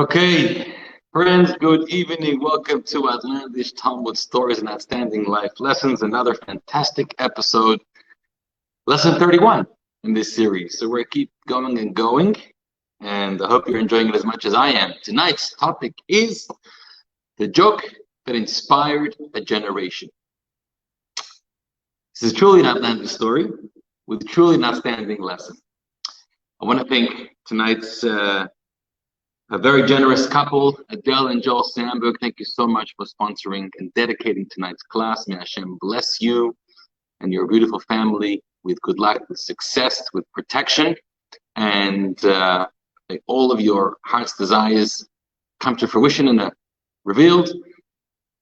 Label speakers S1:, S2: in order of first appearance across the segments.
S1: Okay, friends, good evening. Welcome to Outlandish Talmud Stories and Outstanding Life Lessons. Another fantastic episode, lesson 31 in this series. So we're keep going and going, and I hope you're enjoying it as much as I am. Tonight's topic is the joke that inspired a generation. This is truly an outlandish story with truly an outstanding lesson. I want to thank tonight's a very generous couple, Adele and Joel Sandberg. Thank you so much for sponsoring and dedicating tonight's class. May Hashem bless you and your beautiful family with good luck, with success, with protection, and may all of your heart's desires come to fruition in a revealed,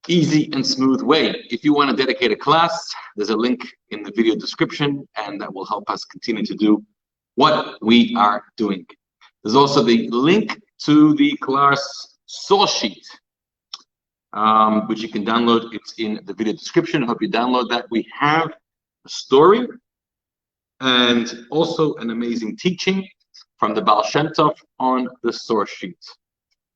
S1: easy, and smooth way. If you want to dedicate a class, there's a link in the video description, and that will help us continue to do what we are doing. There's also the link to the class source sheet, which you can download. It's in the video description. I hope you download that. We have a story and also an amazing teaching from the Baal Shem Tov on the source sheet.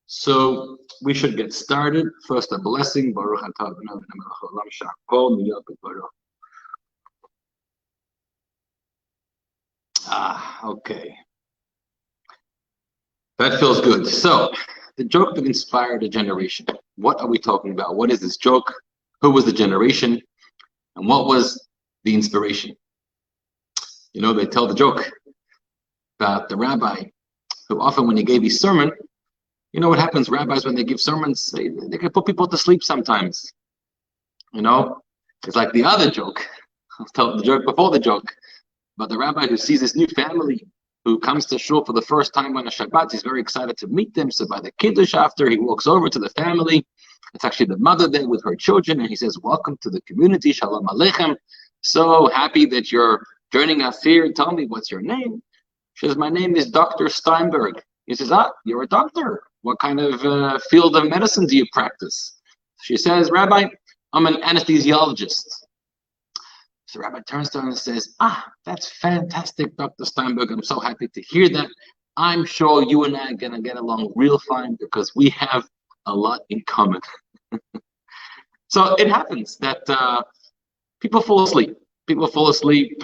S1: So we should get started. First, a blessing. Baruch atah Adonai melech haolam she'akol nהיה b'dvaro. Okay. That feels good. So, the joke that inspired a generation. What are we talking about? What is this joke? Who was the generation? And what was the inspiration? You know, they tell the joke about the rabbi who often when he gave his sermon, you know what happens, rabbis, when they give sermons, they can put people to sleep sometimes. You know, it's like the other joke. I'll tell the joke before the joke. But the rabbi who sees this new family who comes to shul for the first time on a Shabbat, he's very excited to meet them. So by the Kiddush after, he walks over to the family. It's actually the mother there with her children, and he says, "Welcome to the community, Shalom Aleichem. So happy that you're joining us here. Tell me, what's your name?" She says, "My name is Dr. Steinberg." He says, "You're a doctor. What kind of field of medicine do you practice?" She says, "Rabbi, I'm an anesthesiologist." So the rabbi turns to her and says, "That's fantastic, Dr. Steinberg. I'm so happy to hear that. I'm sure you and I are going to get along real fine because we have a lot in common." So it happens that people fall asleep. People fall asleep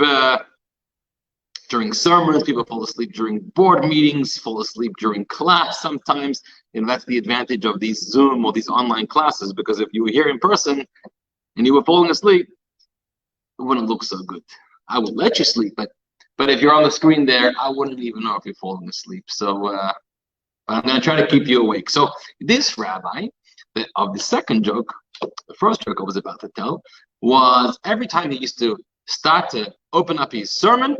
S1: during sermons. People fall asleep during board meetings, fall asleep during class sometimes. And that's the advantage of these Zoom or these online classes, because if you were here in person and you were falling asleep, it wouldn't look so good. I would let you sleep, but if you're on the screen there, I wouldn't even know if you're falling asleep. So I'm going to try to keep you awake. So this rabbi of the second joke, the first joke I was about to tell, was every time he used to start to open up his sermon,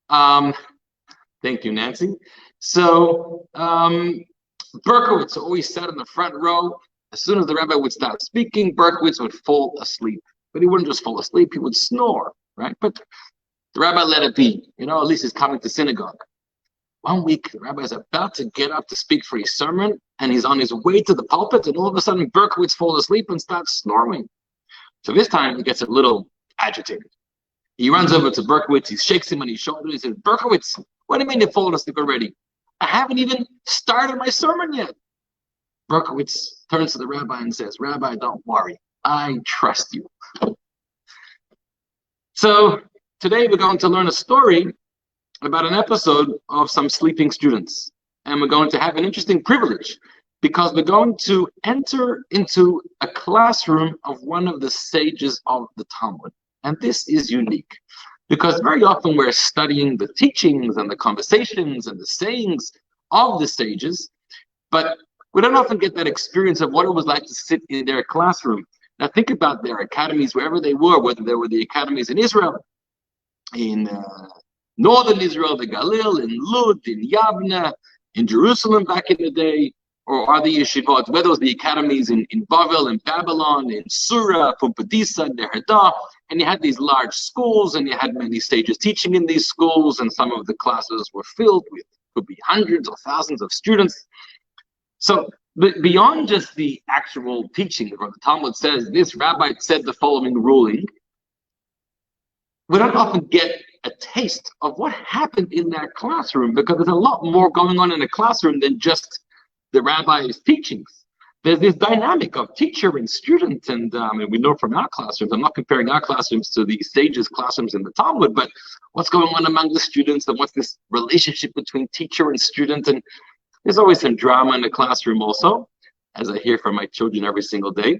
S1: thank you, Nancy. So Berkowitz always sat in the front row. As soon as the rabbi would start speaking, Berkowitz would fall asleep. But he wouldn't just fall asleep, he would snore, right? But the rabbi let it be. You know, at least he's coming to synagogue. One week, the rabbi is about to get up to speak for his sermon, and he's on his way to the pulpit, and all of a sudden, Berkowitz falls asleep and starts snoring. So this time, he gets a little agitated. He runs over to Berkowitz, he shakes him on his shoulder, he says, "Berkowitz, what do you mean you've fallen asleep already? I haven't even started my sermon yet." Berkowitz turns to the rabbi and says, "Rabbi, don't worry. I trust you." So today we're going to learn a story about an episode of some sleeping students. And we're going to have an interesting privilege because we're going to enter into a classroom of one of the sages of the Talmud. And this is unique because very often we're studying the teachings and the conversations and the sayings of the sages, but we don't often get that experience of what it was like to sit in their classroom. Now think about their academies, wherever they were, whether they were the academies in Israel, in northern Israel, the Galil, in Lud, in Yavne, in Jerusalem back in the day, or are the yeshivot, whether it was the academies in Bavel, in Babylon, in Surah, Pumbedisa, Neherda, and you had these large schools, and you had many sages teaching in these schools, and some of the classes were filled with, could be hundreds or thousands of students. So, but beyond just the actual teaching, where the Talmud says this rabbi said the following ruling, we don't often get a taste of what happened in that classroom, because there's a lot more going on in a classroom than just the rabbi's teachings. There's this dynamic of teacher and student, and we know from our classrooms, I'm not comparing our classrooms to the sages' classrooms in the Talmud, but what's going on among the students, and what's this relationship between teacher and student, and there's always some drama in the classroom also, as I hear from my children every single day.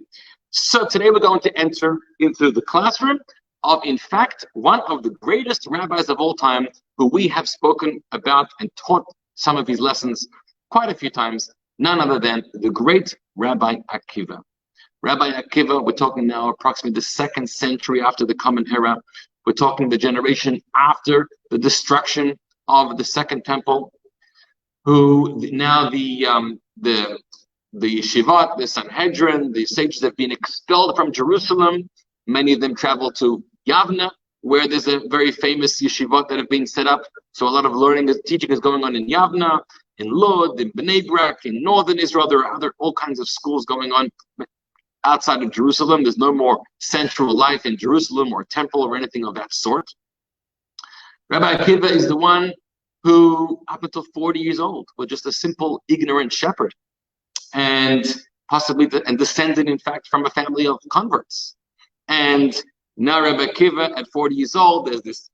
S1: So today we're going to enter into the classroom of, in fact, one of the greatest rabbis of all time, who we have spoken about and taught some of his lessons quite a few times, none other than the great Rabbi Akiva. Rabbi Akiva, we're talking now approximately the 2nd century after the Common Era. We're talking the generation after the destruction of the Second Temple, who now the Yeshivat, the Sanhedrin, the sages have been expelled from Jerusalem. Many of them travel to Yavna, where there's a very famous yeshivot that have been set up. So a lot of learning and teaching is going on in Yavna, in Lod, in Bnei Brak, in northern Israel. There are all kinds of schools going on outside of Jerusalem. There's no more central life in Jerusalem or temple or anything of that sort. Rabbi Akiva is the one who, up until 40 years old, was just a simple, ignorant shepherd, and possibly descended, in fact, from a family of converts. And now Rabbi Akiva, at 40 years old, there's this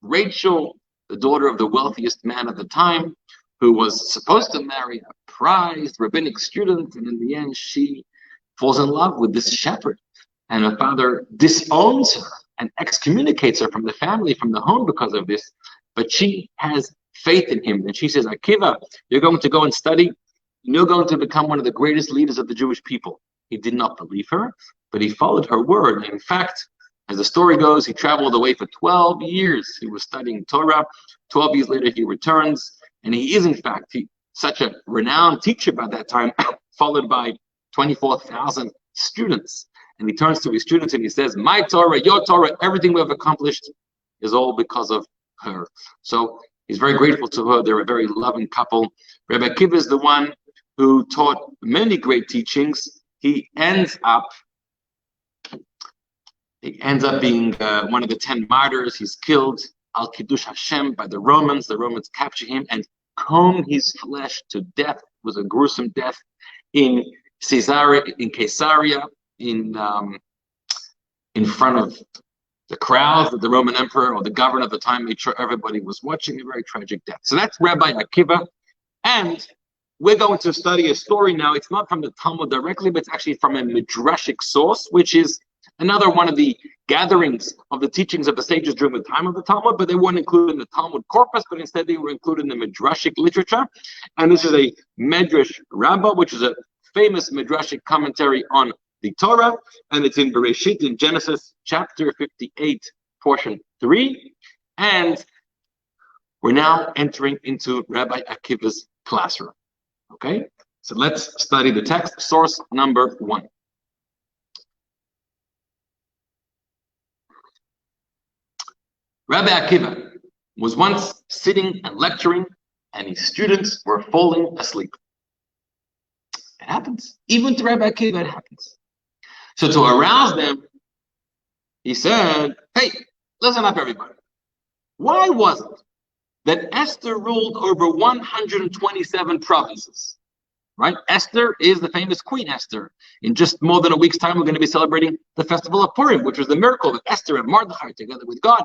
S1: Rachel, the daughter of the wealthiest man at the time, who was supposed to marry a prized rabbinic student, and in the end, she falls in love with this shepherd, and her father disowns her and excommunicates her from the family, from the home, because of this. But she has faith in him, and she says, Akiva, you're going to go and study, and you're going to become one of the greatest leaders of the Jewish people. He did not believe her, but he followed her word. And in fact, as the story goes, he traveled away for 12 years. He was studying Torah. 12 years later, he returns, and he is, in fact, such a renowned teacher by that time, followed by 24,000 students. And he turns to his students and he says, my Torah, your Torah, everything we have accomplished is all because of her. So he's very grateful to her. They're a very loving couple. Rabbi Akiva is the one who taught many great teachings. He ends up being one of the 10 martyrs. He's killed al Kiddush Hashem by the Romans. The Romans capture him and comb his flesh to death. It was a gruesome death in Caesarea, in front of the crowds that the Roman emperor or the governor at the time made sure everybody was watching. A very tragic death. So that's Rabbi Akiva, and we're going to study a story now. It's not from the Talmud directly, but it's actually from a midrashic source, which is another one of the gatherings of the teachings of the sages during the time of the Talmud, but they weren't included in the Talmud corpus, but instead they were included in the midrashic literature. And this is a Medrash Rabbah, which is a famous midrashic commentary on the Torah, and it's in Bereshit, in Genesis chapter 58, portion 3. And we're now entering into Rabbi Akiva's classroom. Okay, so let's study the text. Source number 1. Rabbi Akiva was once sitting and lecturing, and his students were falling asleep. It happens. Even to Rabbi Akiva, it happens. So to arouse them, he said, hey, listen up, everybody. Why was it that Esther ruled over 127 provinces? Right? Esther is the famous Queen Esther. In just more than a week's time, we're going to be celebrating the festival of Purim, which was the miracle that Esther and Mordechai, together with God,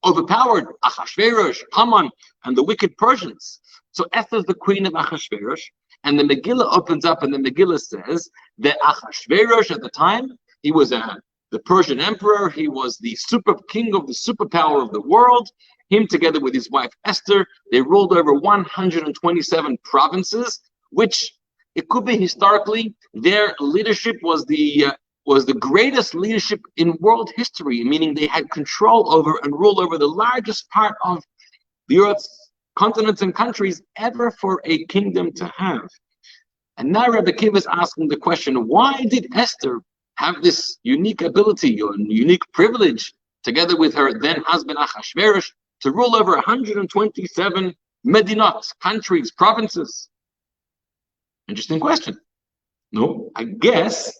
S1: overpowered Achashverosh, Haman, and the wicked Persians. So Esther is the queen of Achashverosh, and the Megillah opens up, and the Megillah says that Achashverosh at the time, he was the Persian emperor. He was the super king of the superpower of the world. Him, together with his wife Esther, they ruled over 127 provinces, which it could be historically their leadership was the greatest leadership in world history, meaning they had control over and rule over the largest part of the earth's continents and countries ever for a kingdom to have. And now Rabbi Akiva is asking the question, why did Esther have this unique ability or unique privilege, together with her then husband Achashverosh, to rule over 127 medinot, countries, provinces? Interesting question. No, I guess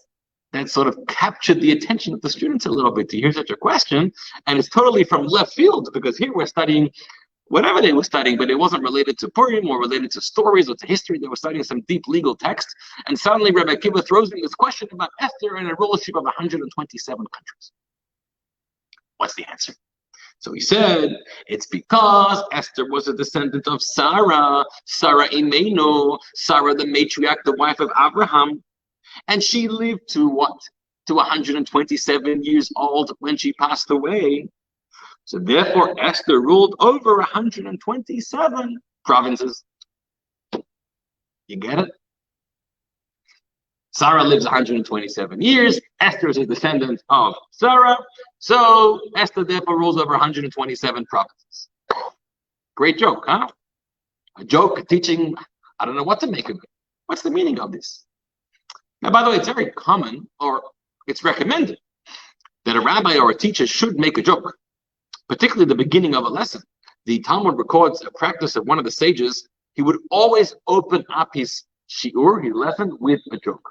S1: that sort of captured the attention of the students a little bit to hear such a question, and it's totally from left field, because here we're studying whatever they were studying, but it wasn't related to Purim or related to stories or to history. They were studying some deep legal text. And suddenly Rabbi Akiva throws in this question about Esther and a rulership of 127 countries. What's the answer? So he said, it's because Esther was a descendant of Sarah Imenu, Sarah the matriarch, the wife of Abraham. And she lived to what? To 127 years old when she passed away. So therefore, Esther ruled over 127 provinces. You get it? Sarah lives 127 years. Esther is a descendant of Sarah. So Esther therefore rules over 127 provinces. Great joke, huh? A joke teaching, I don't know what to make of it. What's the meaning of this? Now, by the way, it's very common, or it's recommended, that a rabbi or a teacher should make a joke, particularly the beginning of a lesson. The Talmud records a practice of one of the sages. He would always open up his shiur, his lesson, with a joke.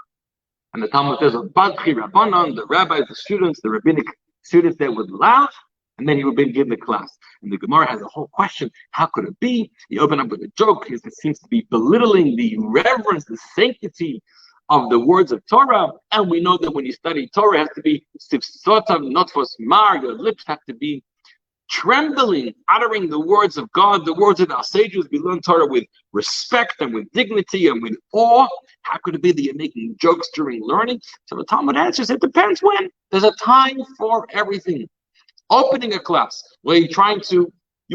S1: And the Talmud says, the rabbis, the students, the rabbinic students, they would laugh, and then he would begin the class. And the Gemara has a whole question, how could it be? You open up with a joke, it seems to be belittling the reverence, the sanctity of the words of Torah. And we know that when you study Torah, it has to be sifsotav, not for smar, your lips have to be trembling, uttering the words of God, the words of our sages. We learn Torah with respect and with dignity and with awe. How could it be that you're making jokes during learning? So the Talmud answers, it depends when. There's a time for everything. Opening a class where you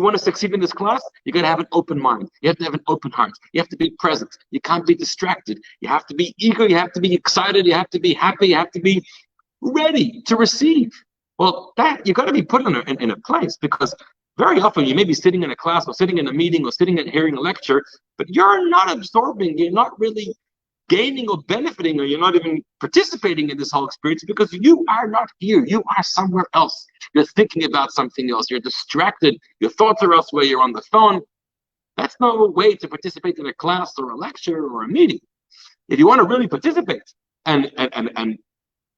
S1: want to succeed in this class, you got to have an open mind. You have to have an open heart. You have to be present. You can't be distracted. You have to be eager. You have to be excited. You have to be happy. You have to be ready to receive. Well, that you got to be put in a place, because very often you may be sitting in a class or sitting in a meeting or sitting and hearing a lecture, but you're not absorbing, you're not really gaining or benefiting, or you're not even participating in this whole experience, because you are not here. You are somewhere else. You're thinking about something else. You're distracted. Your thoughts are elsewhere. You're on the phone. That's no way to participate in a class or a lecture or a meeting. If you want to really participate and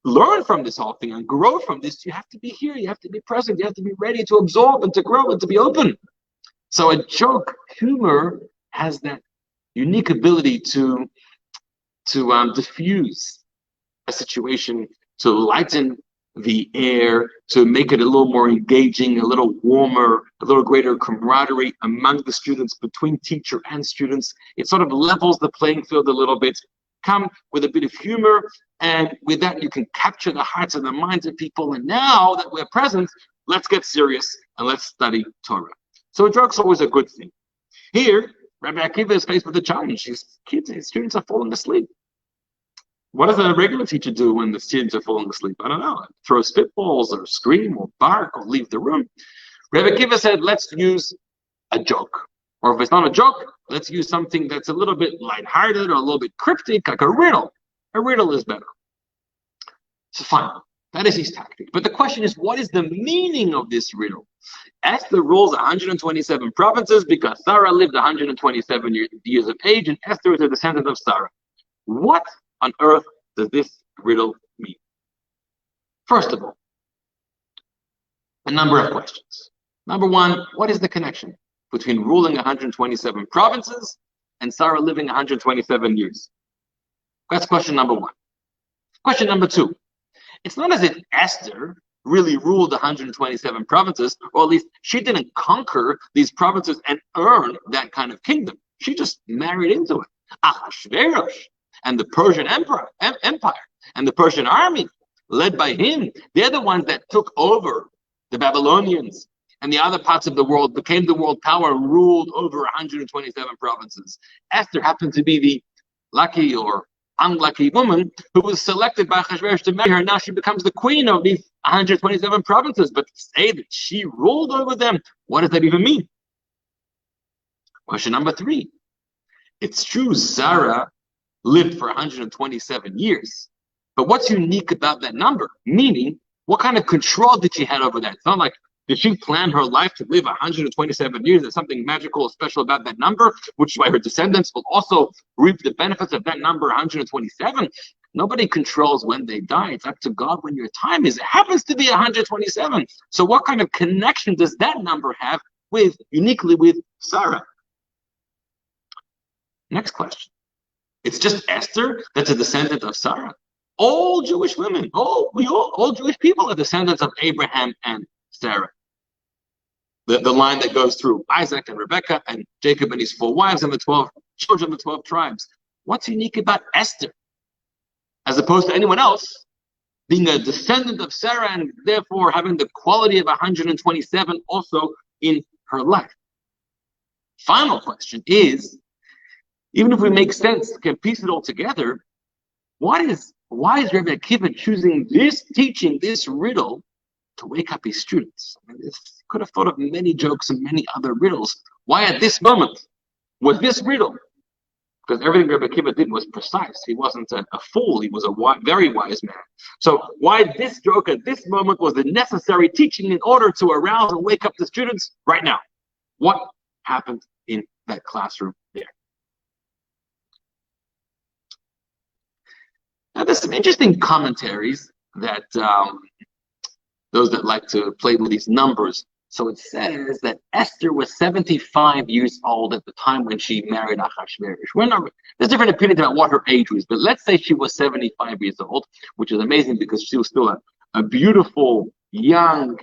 S1: learn from this whole thing and grow from this, you have to be here, you have to be present, you have to be ready to absorb and to grow and to be open. So a joke, humor, has that unique ability to diffuse a situation, to lighten the air, to make it a little more engaging, a little warmer, a little greater camaraderie among the students, between teacher and students. It sort of levels the playing field a little bit. Come with a bit of humor, and with that you can capture the hearts and the minds of people. And now that we're present, let's get serious and let's study Torah. So a joke's always a good thing. Here, Rabbi Akiva is faced with a challenge. His students are falling asleep. What does a regular teacher do when the students are falling asleep? I don't know. Throw spitballs or scream or bark or leave the room. Rabbi Akiva said, let's use a joke. Or if it's not a joke, let's use something that's a little bit lighthearted or a little bit cryptic, like a riddle. A riddle is better. So fine, that is his tactic. But the question is, what is the meaning of this riddle? Esther rules 127 provinces because Sarah lived 127 years of age, and Esther is a descendant of Sarah. What on earth does this riddle mean? First of all, a number of questions. Number one, what is the connection between ruling 127 provinces and Sarah living 127 years? That's question number one. Question number two, it's not as if Esther really ruled 127 provinces, or at least she didn't conquer these provinces and earn that kind of kingdom. She just married into it. Ahasuerus and the Persian empire and the Persian army led by him, they're the ones that took over the Babylonians and the other parts of the world, became the world power, ruled over 127 provinces. Esther happened to be the lucky or unlucky woman who was selected by Ahasuerus to marry her. Now she becomes the queen of these 127 provinces. But to say that she ruled over them, what does that even mean? Question number three. It's true, Sarah lived for 127 years. But what's unique about that number? Meaning, what kind of control did she have over that? It's not like, did she plan her life to live 127 years? There's something magical or special about that number, which is why her descendants will also reap the benefits of that number, 127. Nobody controls when they die. It's up to God when your time is. It happens to be 127. So what kind of connection does that number have uniquely with Sarah. Next question. It's just Esther that's a descendant of Sarah. All Jewish women, all Jewish people are descendants of Abraham and Sarah. The line that goes through Isaac and Rebekah and Jacob and his 4 wives and the 12 children of the 12 tribes. What's unique about Esther, as opposed to anyone else, being a descendant of Sarah and therefore having the quality of 127 also in her life? Final question is, even if we make sense, can piece it all together, why is Rabbi Akiva choosing this teaching, this riddle, to wake up his students? I mean, this could have thought of many jokes and many other riddles. Why at this moment was this riddle? Because everything Rabbi Akiva did was precise. He wasn't a fool. He was a very wise man. So why this joke at this moment was the necessary teaching in order to arouse and wake up the students right now? What happened in that classroom there? Now, there's some interesting commentaries that those that like to play with these numbers. So it says that Esther was 75 years old at the time when she married Achashverosh. There's different opinions about what her age was, but let's say she was 75 years old, which is amazing because she was still a beautiful, young,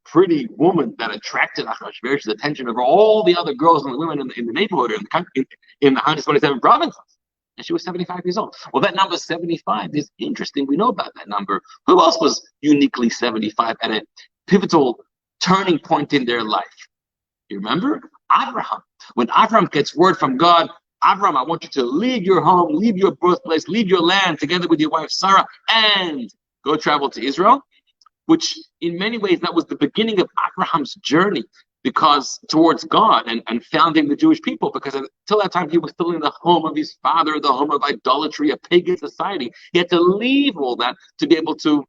S1: pretty woman that attracted Achashverosh's attention over all the other girls and the women in the neighborhood, in the 127 provinces. And she was 75 years old. Well, that number 75 is interesting. We know about that number. Who else was uniquely 75 at a pivotal turning point in their life? You remember? Abraham. When Abraham gets word from God, Abraham, I want you to leave your home, leave your birthplace, leave your land together with your wife Sarah, and go travel to Israel, which in many ways that was the beginning of Abraham's journey, because towards God and founding the Jewish people, because until that time he was still in the home of his father, the home of idolatry, a pagan society. He had to leave all that to be able to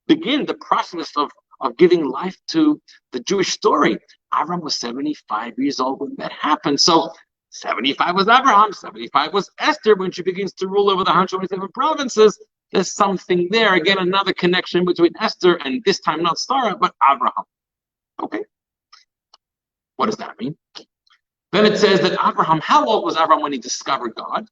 S1: begin the process of giving life to the Jewish story. Abraham was 75 years old when that happened. So 75 was Abraham, 75 was Esther when she begins to rule over the 127 provinces. There's something there. Again, another connection between Esther and this time not Sarah, but Abraham. Okay. What does that mean? Then it says that Abraham, how old was Abraham when he discovered God?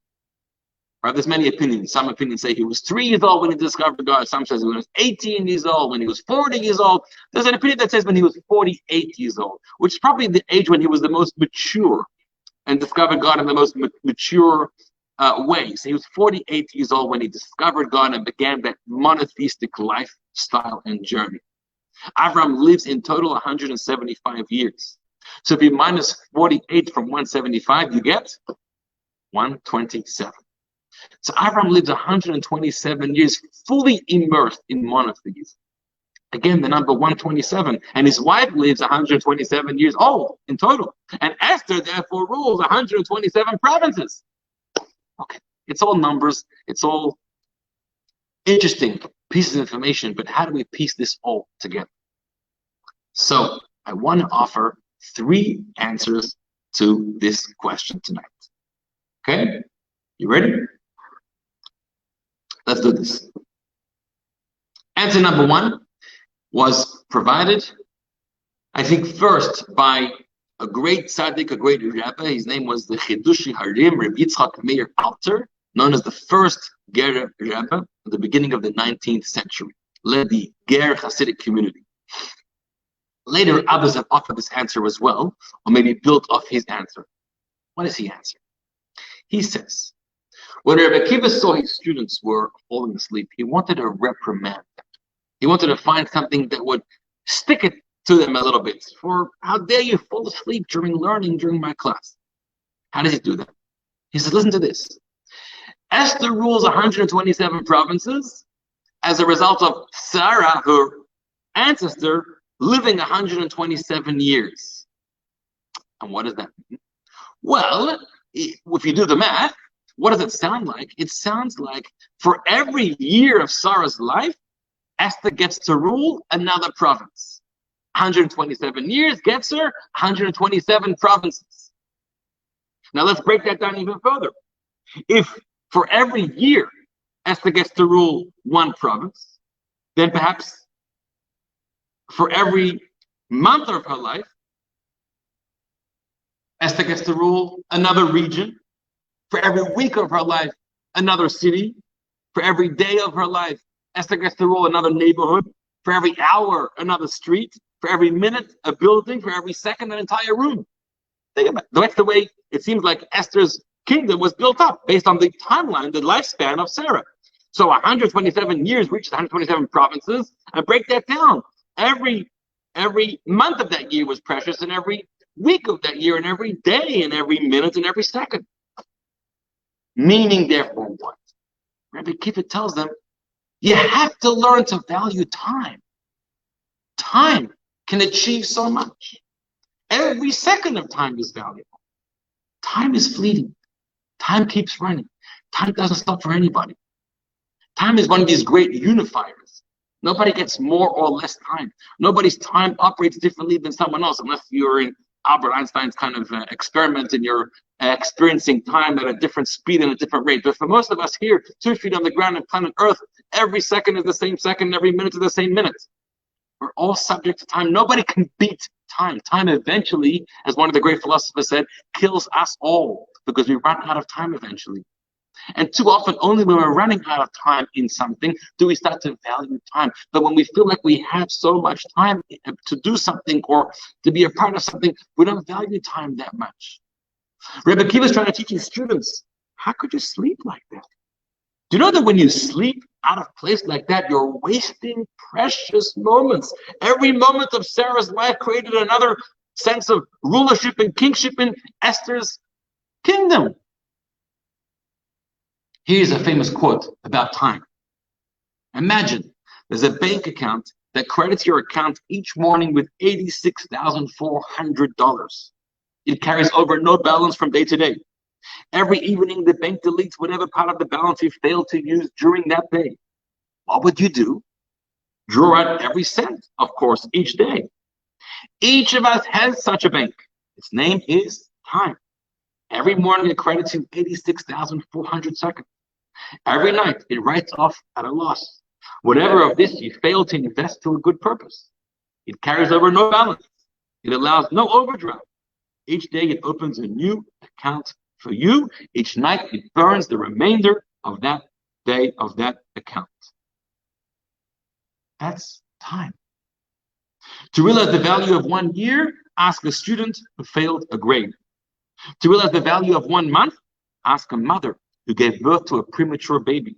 S1: Right, there's many opinions. Some opinions say he was 3 years old when he discovered God. Some says he was 18 years old, when he was 40 years old. There's an opinion that says when he was 48 years old, which is probably the age when he was the most mature and discovered God in the most mature way. So he was 48 years old when he discovered God and began that monotheistic lifestyle and journey. Abraham lives in total 175 years. So if you minus 48 from 175, you get 127. So Abraham lives 127 years fully immersed in monotheism. Again, the number 127. And his wife lives 127 years old in total. And Esther, therefore, rules 127 provinces. Okay, it's all numbers. It's all interesting pieces of information. But how do we piece this all together? So I want to offer 3 answers to this question tonight. Okay? You ready? Let's do this. Answer number 1 was provided, I think, first by a great tzaddik, a great rabbi. His name was the Chidushi Harim, Rabbi Yitzchak Meir Alter, known as the first Ger Rabbi at the beginning of the 19th century, led the Ger Hasidic community. Later, others have offered this answer as well, or maybe built off his answer. What does he answer? He says, when Rabbi Akiva saw his students were falling asleep, he wanted to reprimand them. He wanted to find something that would stick it to them a little bit. For how dare you fall asleep during learning during my class? How does he do that? He says, listen to this. Esther rules 127 provinces as a result of Sarah, her ancestor, living 127 years. And what does that mean? Well, if you do the math, what does it sound like? It sounds like for every year of Sarah's life, Esther gets to rule another province. 127 years gets her 127 provinces. Now let's break that down even further. If for every year Esther gets to rule one province, then perhaps for every month of her life, Esther gets to rule another region. For every week of her life, another city. For every day of her life, Esther gets to rule another neighborhood. For every hour, another street. For every minute, a building. For every second, an entire room. Think about it. That's the way it seems like Esther's kingdom was built up, based on the timeline, the lifespan of Sarah. So 127 years reached 127 provinces, and break that down. Every month of that year was precious, and every week of that year, and every day, and every minute, and every second. Meaning, therefore, what? Rabbi Kiva tells them, you have to learn to value time. Time can achieve so much. Every second of time is valuable. Time is fleeting. Time keeps running. Time doesn't stop for anybody. Time is one of these great unifiers. Nobody gets more or less time. Nobody's time operates differently than someone else, unless you're in Albert Einstein's kind of experiment and you're experiencing time at a different speed and a different rate. But for most of us here, 2 feet on the ground on planet Earth, every second is the same second, every minute is the same minute. We're all subject to time. Nobody can beat time. Time eventually, as one of the great philosophers said, kills us all, because we run out of time eventually. And too often, only when we're running out of time in something do we start to value time. But when we feel like we have so much time to do something or to be a part of something, we don't value time that much. Rabbi Kiva is trying to teach his students, how could you sleep like that? Do you know that when you sleep out of place like that, you're wasting precious moments? Every moment of Sarah's life created another sense of rulership and kingship in Esther's kingdom. Here's a famous quote about time. Imagine there's a bank account that credits your account each morning with $86,400. It carries over no balance from day to day. Every evening, the bank deletes whatever part of the balance you failed to use during that day. What would you do? Draw out every cent, of course, each day. Each of us has such a bank. Its name is time. Every morning, it credits you 86,400 seconds. Every night, it writes off at a loss whatever of this you failed to invest to a good purpose. It carries over no balance. It allows no overdraft. Each day, it opens a new account for you. Each night, it burns the remainder of that day of that account. That's time. To realize the value of 1 year, ask a student who failed a grade. To realize the value of 1 month, ask a mother who gave birth to a premature baby.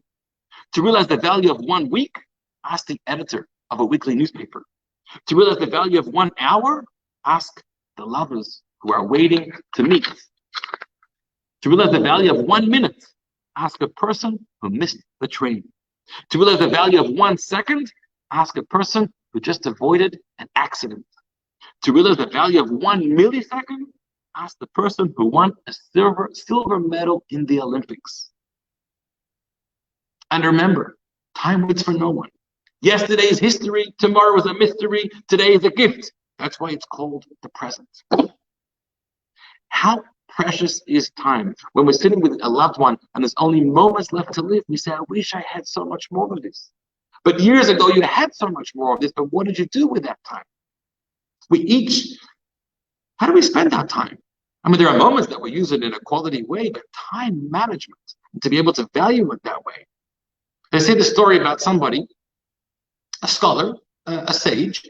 S1: To realize the value of 1 week, ask the editor of a weekly newspaper. To realize the value of 1 hour, ask the lovers who are waiting to meet. To realize the value of 1 minute, ask a person who missed the train. To realize the value of 1 second, ask a person who just avoided an accident. To realize the value of 1 millisecond, ask the person who won a silver medal in the Olympics. And remember, time waits for no one. Yesterday is history, tomorrow is a mystery, today is a gift. That's why it's called the present. How precious is time? When we're sitting with a loved one and there's only moments left to live, we say, I wish I had so much more of this. But years ago, you had so much more of this, but what did you do with that time? How do we spend our time? I mean, there are moments that we use it in a quality way, but time management, and to be able to value it that way. I say the story about somebody, a scholar, a sage,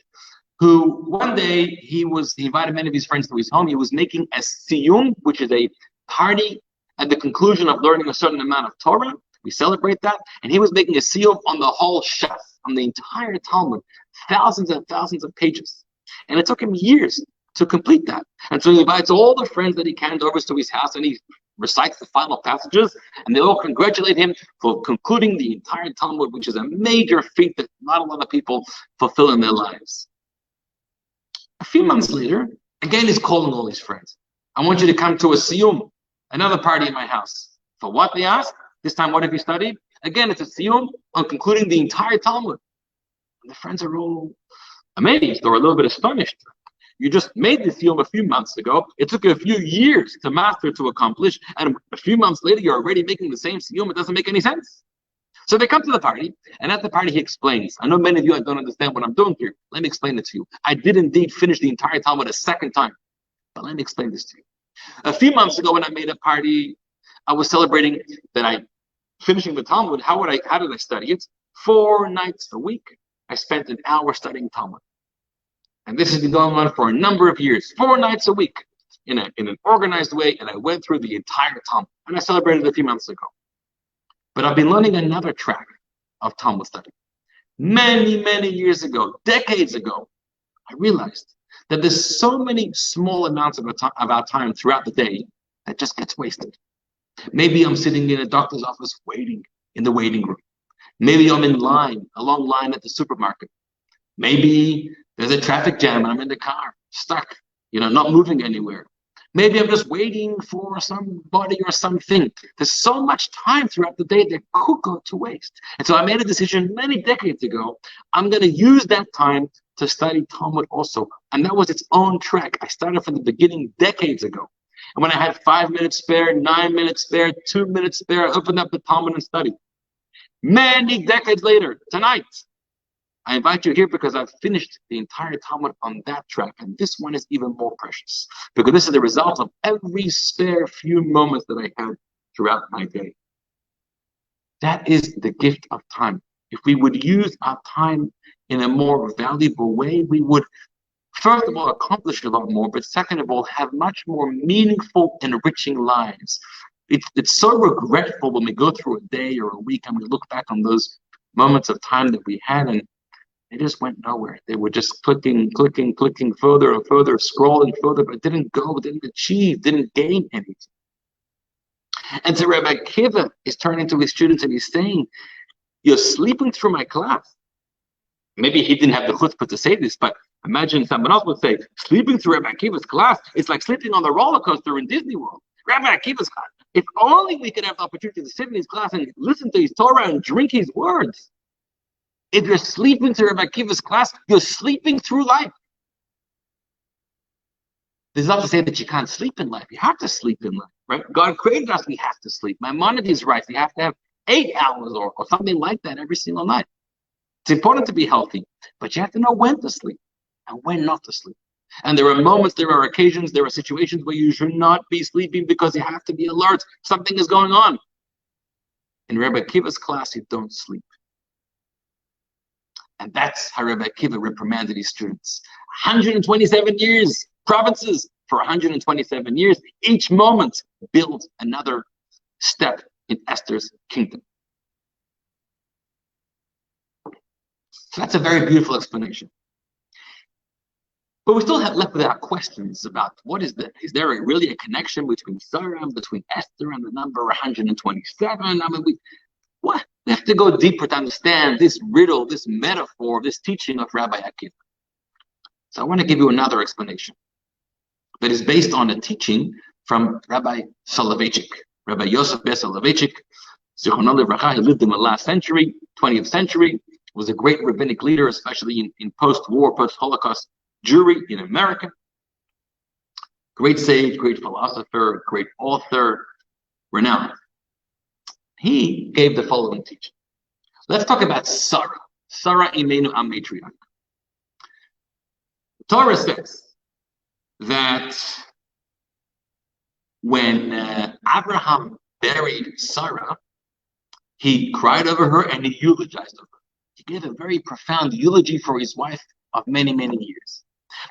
S1: who one day he invited many of his friends to his home. He was making a siyum, which is a party at the conclusion of learning a certain amount of Torah. We celebrate that. And he was making a siyum on the whole Shas, on the entire Talmud, thousands and thousands of pages. And it took him years to complete that. And so he invites all the friends that he can over to his house, and he recites the final passages, and they all congratulate him for concluding the entire Talmud, which is a major feat that not a lot of people fulfill in their lives. A few months later, again he's calling all his friends. I want you to come to a siyum, another party in my house. For what, they ask? This time, what have you studied? Again, it's a siyum on concluding the entire Talmud. And the friends are all amazed or a little bit astonished. You just made this siyum a few months ago. It took you a few years to master, to accomplish, and a few months later, you're already making the same siyum. It doesn't make any sense. So they come to the party, and at the party, he explains. I know many of you don't understand what I'm doing here. Let me explain it to you. I did indeed finish the entire Talmud a second time, but let me explain this to you. A few months ago when I made a party, I was celebrating that I finishing the Talmud. How did I study it? 4 nights a week. I spent an hour studying Talmud. And this has been going on for a number of years, 4 nights a week in an organized way. And I went through the entire Talmud. And I celebrated a few months ago. But I've been learning another track of Talmud study. Many, many years ago, decades ago, I realized that there's so many small amounts of our time throughout the day that just gets wasted. Maybe I'm sitting in a doctor's office waiting in the waiting room. Maybe I'm in a long line at the supermarket. Maybe there's a traffic jam and I'm in the car, stuck, not moving anywhere. Maybe I'm just waiting for somebody or something. There's so much time throughout the day that could go to waste. And so I made a decision many decades ago. I'm going to use that time to study Talmud also. And that was its own track. I started from the beginning decades ago. And when I had 5 minutes spare, 9 minutes spare, 2 minutes spare, I opened up the Talmud and studied. Many decades later, tonight, I invite you here because I've finished the entire Talmud on that track. And this one is even more precious because this is the result of every spare few moments that I had throughout my day. That is the gift of time. If we would use our time in a more valuable way, we would, first of all, accomplish a lot more, but second of all, have much more meaningful, enriching lives. It's so regretful when we go through a day or a week and we look back on those moments of time that we had and they just went nowhere. They were just clicking further and further, scrolling further, but didn't go, didn't achieve, didn't gain anything. And so Rabbi Akiva is turning to his students and he's saying, you're sleeping through my class. Maybe he didn't have the chutzpah to say this, but imagine someone else would say, sleeping through Rabbi Akiva's class, it's like sleeping on the roller coaster in Disney World. Rabbi Akiva's class. If only we could have the opportunity to sit in his class and listen to his Torah and drink his words. If you're sleeping through Rabbi Akiva's class, you're sleeping through life. This is not to say that you can't sleep in life. You have to sleep in life, right? God created us, we have to sleep. Maimonides is right. You have to have 8 hours or something like that every single night. It's important to be healthy, but you have to know when to sleep and when not to sleep. And there are moments, there are occasions, there are situations where you should not be sleeping because you have to be alert. Something is going on. In Rabbi Akiva's class, you don't sleep. And that's how Rabbi Akiva reprimanded his students. 127 years, provinces for 127 years. Each moment builds another step in Esther's kingdom. So that's a very beautiful explanation. But we still have left with our questions about what is there really a connection between Sarah and between Esther and the number 127? I mean, we have to go deeper to understand this riddle, this metaphor, this teaching of Rabbi Akiva. So I want to give you another explanation that is based on a teaching from Rabbi Soloveitchik. Rabbi Yosef Ber Soloveitchik, Zichrono Livracha, he lived in the last century, 20th century, was a great rabbinic leader, especially in post-war, post-Holocaust Jewry in America. Great sage, great philosopher, great author, renowned. He gave the following teaching. Let's talk about Sarah. Sarah Imenu Amatriarch. The Torah says that when Abraham buried Sarah, he cried over her and he eulogized over her. He gave a very profound eulogy for his wife of many, many years.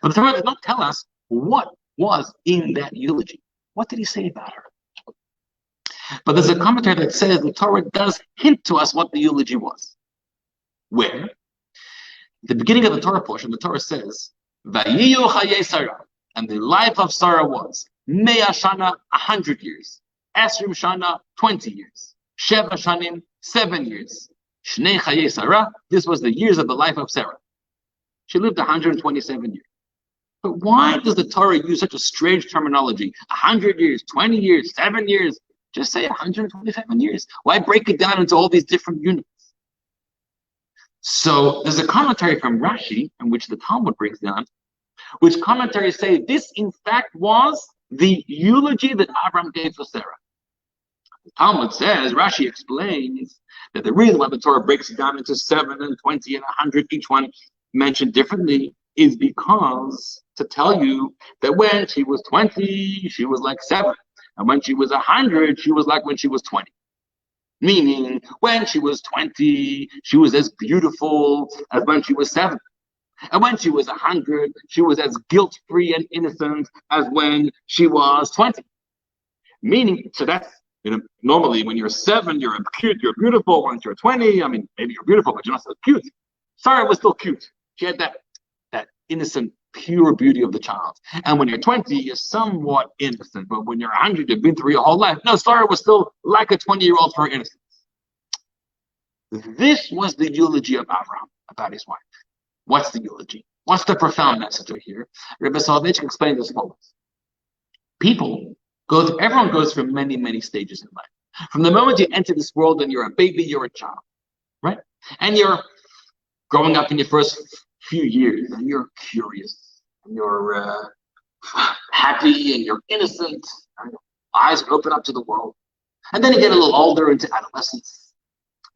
S1: But the Torah does not tell us what was in that eulogy. What did he say about her? But there's a commentary that says the Torah does hint to us what the eulogy was. Where? At the beginning of the Torah portion, the Torah says, Vayiyu Chayei Sarah, and the life of Sarah was Mea Shana, 100 years, Esrim Shana, 20 years, Sheva Shanim, 7 years, Shnei Chayei Sarah, this was the years of the life of Sarah. She lived 127 years. But why does the Torah use such a strange terminology? 100 years, 20 years, 7 years. Just say 127 years. Why break it down into all these different units? So there's a commentary from Rashi, in which the Talmud brings down, which commentaries say this in fact was the eulogy that Abraham gave for Sarah. The Talmud says, Rashi explains that the reason why the Torah breaks it down into 7 and 20 and 100, each one mentioned differently, is because to tell you that when she was 20, she was like 7. And when she was 100, she was like when she was 20. Meaning, when she was 20, she was as beautiful as when she was 7. And when she was 100, she was as guilt-free and innocent as when she was 20. Meaning, so that's, normally when you're 7, you're cute, you're beautiful. Once you're 20, I mean, maybe you're beautiful, but you're not so cute. Sarah was still cute. She had that innocent, pure beauty of the child. And when you're 20, you're somewhat innocent. But when you're 100, you've been through your whole life. No, Sarah was still like a 20-year-old for her innocence. This was the eulogy of Abraham about his wife. What's the eulogy? What's the profound message right here? Rabbi Soloveitchik explained as follows. Everyone goes through many, many stages in life. From the moment you enter this world and you're a baby, you're a child, right? And you're growing up in your first few years, and you're curious, and you're happy, and you're innocent, and your eyes are open up to the world. And then you get a little older into adolescence,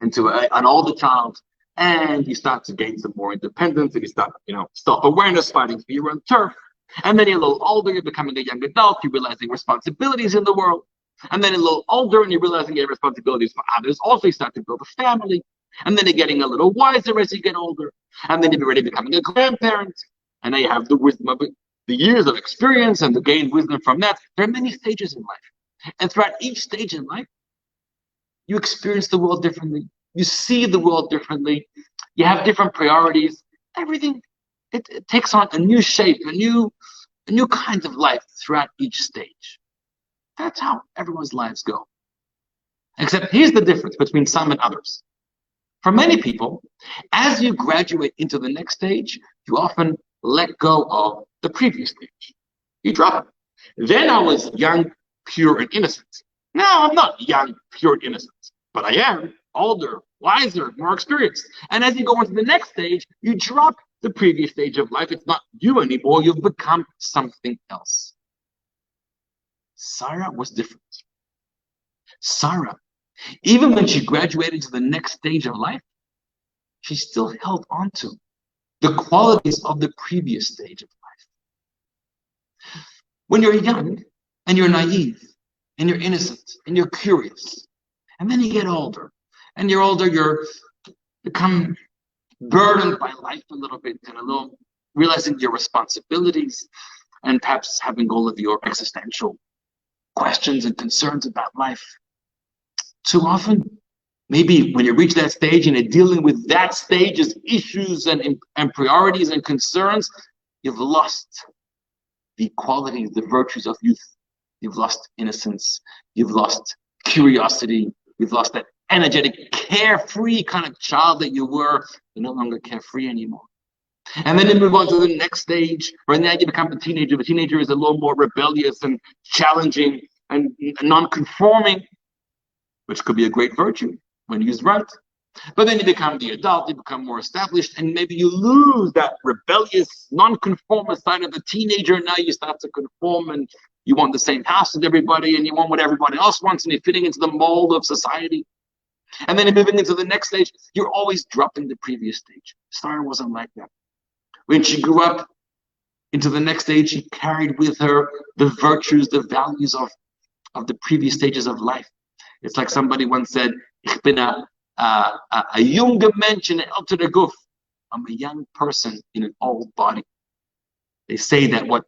S1: into an older child, and you start to gain some more independence, and you start, self-awareness, fighting for your own turf. And then you're a little older, you're becoming a young adult, you're realizing responsibilities in the world. And then a little older, and you're realizing you have responsibilities for others. Also, you start to build a family. And then you're getting a little wiser as you get older. And then you're already becoming a grandparent. And now you have the wisdom of it, the years of experience and the gained wisdom from that. There are many stages in life. And throughout each stage in life, you experience the world differently. You see the world differently. You have different priorities. Everything, it takes on a new shape, a new kind of life throughout each stage. That's how everyone's lives go. Except here's the difference between some and others. For many people, as you graduate into the next stage, you often let go of the previous stage. You drop it. Then I was young, pure, and innocent. Now I'm not young, pure, and innocent, but I am older, wiser, more experienced. And as you go into the next stage, you drop the previous stage of life. It's not you anymore. You've become something else. Sarah was different. Sarah, even when she graduated to the next stage of life, she still held on to the qualities of the previous stage of life. When you're young and you're naive and you're innocent and you're curious, and then you get older and you become burdened by life a little bit and realizing your responsibilities and perhaps having all of your existential questions and concerns about life. Too often, maybe when you reach that stage and you're dealing with that stage's issues and priorities and concerns, you've lost the qualities, the virtues of youth. You've lost innocence. You've lost curiosity. You've lost that energetic, carefree kind of child that you were. You're no longer carefree anymore. And then you move on to the next stage, where now you become a teenager. The teenager is a little more rebellious and challenging and non-conforming, which could be a great virtue when used right. But then you become the adult, you become more established, and maybe you lose that rebellious, non-conformist side of the teenager. Now you start to conform, and you want the same house as everybody, and you want what everybody else wants, and you're fitting into the mold of society. And then you're moving into the next stage. You're always dropping the previous stage. Sarah wasn't like that. When she grew up into the next stage, she carried with her the virtues, the values of the previous stages of life. It's like somebody once said, "Ich bin a junger Mensch in an älterer Guf." I'm a young person in an old body. They say that what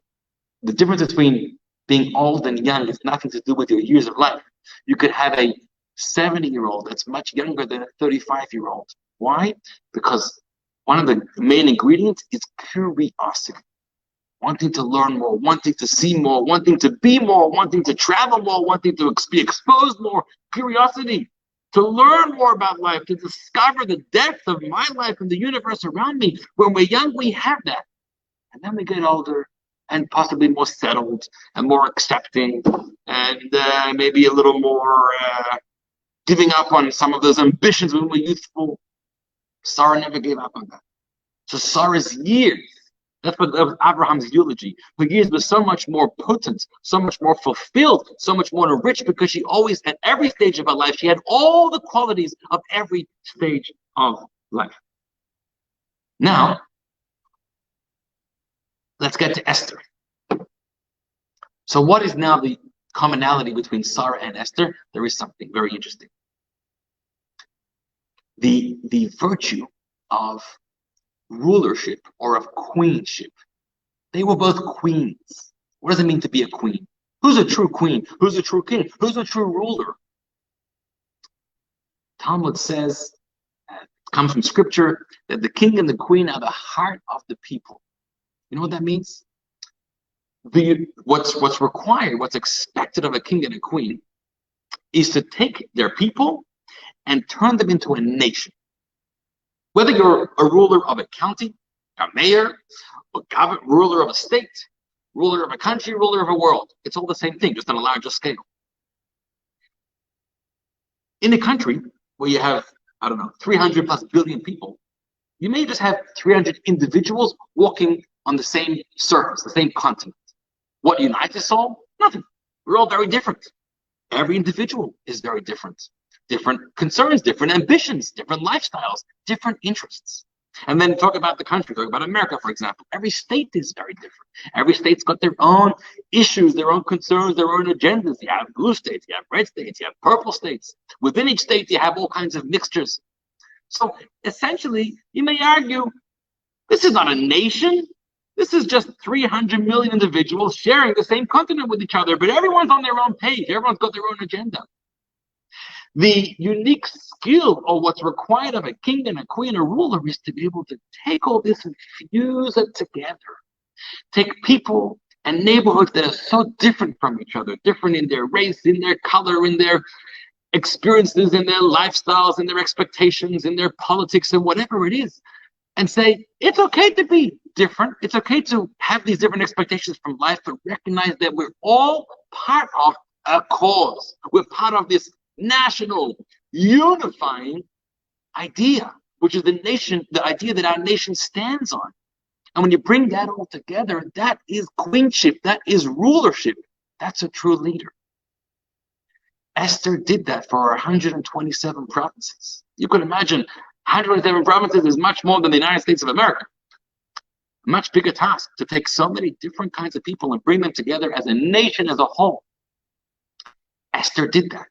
S1: the difference between being old and young has nothing to do with your years of life. You could have a 70-year-old that's much younger than a 35-year-old. Why? Because one of the main ingredients is curiosity. Wanting to learn more, wanting to see more, wanting to be more, wanting to travel more, wanting to be exposed more. Curiosity, to learn more about life, to discover the depth of my life and the universe around me. When we're young, we have that. And then we get older and possibly more settled and more accepting and maybe a little more giving up on some of those ambitions when we're youthful. Sarah never gave up on that. So Sarah's years, that's what Abraham's eulogy. Her years were so much more potent, so much more fulfilled, so much more rich, because she always, at every stage of her life, she had all the qualities of every stage of life. Now, let's get to Esther. So what is now the commonality between Sarah and Esther? There is something very interesting. The virtue of rulership or of queenship. They were both queens. What does it mean to be a queen? Who's a true queen? Who's a true king? Who's a true ruler? Talmud says, it comes from scripture, that the king and the queen are the heart of the people. You know what that means? What's required, what's expected of a king and a queen is to take their people and turn them into a nation. Whether you're a ruler of a county, a mayor, a ruler of a state, ruler of a country, ruler of a world, it's all the same thing, just on a larger scale. In a country where you have, 300 plus billion people, you may just have 300 individuals walking on the same surface, the same continent. What unites us all? Nothing. We're all very different. Every individual is very different. Different concerns, different ambitions, different lifestyles, different interests. And then talk about the country, talk about America, for example. Every state is very different. Every state's got their own issues, their own concerns, their own agendas. You have blue states, you have red states, you have purple states. Within each state, you have all kinds of mixtures. So essentially, you may argue, this is not a nation. This is just 300 million individuals sharing the same continent with each other, but everyone's on their own page. Everyone's got their own agenda. The unique skill or what's required of a king and a queen, a ruler, is to be able to take all this and fuse it together. Take people and neighborhoods that are so different from each other, different in their race, in their color, in their experiences, in their lifestyles, in their expectations, in their politics, and whatever it is, and say, it's okay to be different. It's okay to have these different expectations from life, but recognize that we're all part of a cause. We're part of this national unifying idea, which is the idea that our nation stands on. And when you bring that all together, that is queenship, that is rulership. That's a true leader. Esther did that for her 127 provinces. You could imagine 127 provinces is much more than the United States of America. A much bigger task to take so many different kinds of people and bring them together as a nation as a whole. Esther did that.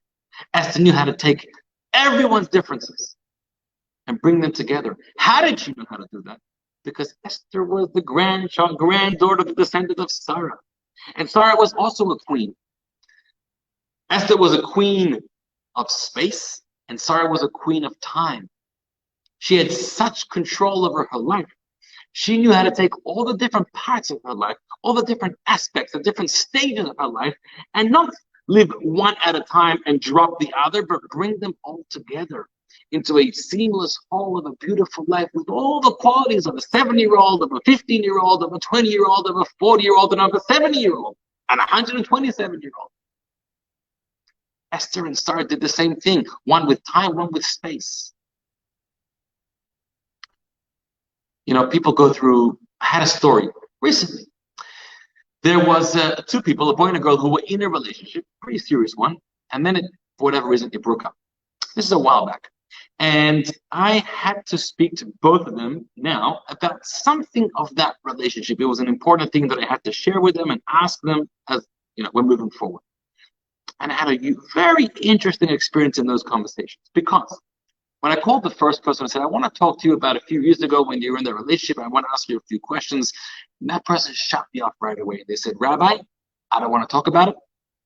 S1: Esther knew how to take everyone's differences and bring them together. How did she know how to do that? Because Esther was the granddaughter of the descendant of Sarah. And Sarah was also a queen. Esther was a queen of space, and Sarah was a queen of time. She had such control over her life. She knew how to take all the different parts of her life, all the different aspects, the different stages of her life, and not live one at a time and drop the other, but bring them all together into a seamless whole of a beautiful life with all the qualities of a 7-year-old, of a 15-year-old, of a 20-year-old, of a 40-year-old, and of a 70-year-old, and a 127-year-old. Esther and Sarah did the same thing, one with time, one with space. People go through, I had a story recently. There was two people, a boy and a girl, who were in a relationship, pretty serious one, and then for whatever reason, it broke up. This is a while back. And I had to speak to both of them now about something of that relationship. It was an important thing that I had to share with them and ask them as, we're moving forward. And I had a very interesting experience in those conversations, because when I called the first person, I said, I want to talk to you about a few years ago when you were in the relationship. I want to ask you a few questions. And that person shut me off right away. They said, Rabbi, I don't want to talk about it.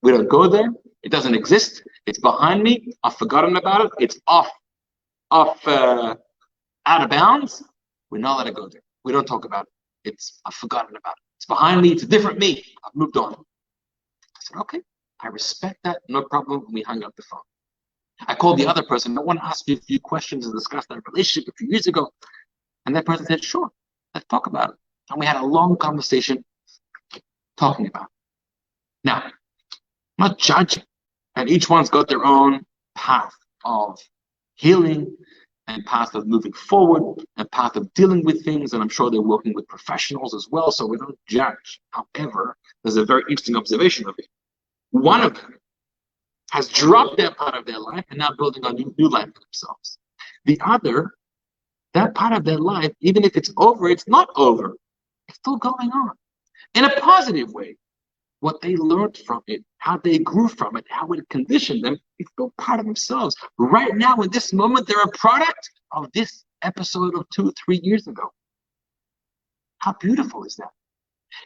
S1: We don't go there. It doesn't exist. It's behind me. I've forgotten about it. It's out of bounds. We're not allowed to go there. We don't talk about it. I've forgotten about it. It's behind me. It's a different me. I've moved on. I said, okay, I respect that. No problem. We hung up the phone. I called the other person. I want to ask you a few questions and discuss that relationship a few years ago. And that person said, sure, let's talk about it. And we had a long conversation talking about it. Now, I'm not judging. And each one's got their own path of healing and path of moving forward and path of dealing with things. And I'm sure they're working with professionals as well. So we don't judge. However, there's a very interesting observation of it. One of them has dropped that part of their life and now building a new life for themselves. The other, that part of their life, even if it's over, it's not over. It's still going on. in a positive way. What they learned from it, how they grew from it, how it conditioned them, it's still part of themselves. Right now, in this moment, they're a product of this episode of 2-3 years ago. How beautiful is that?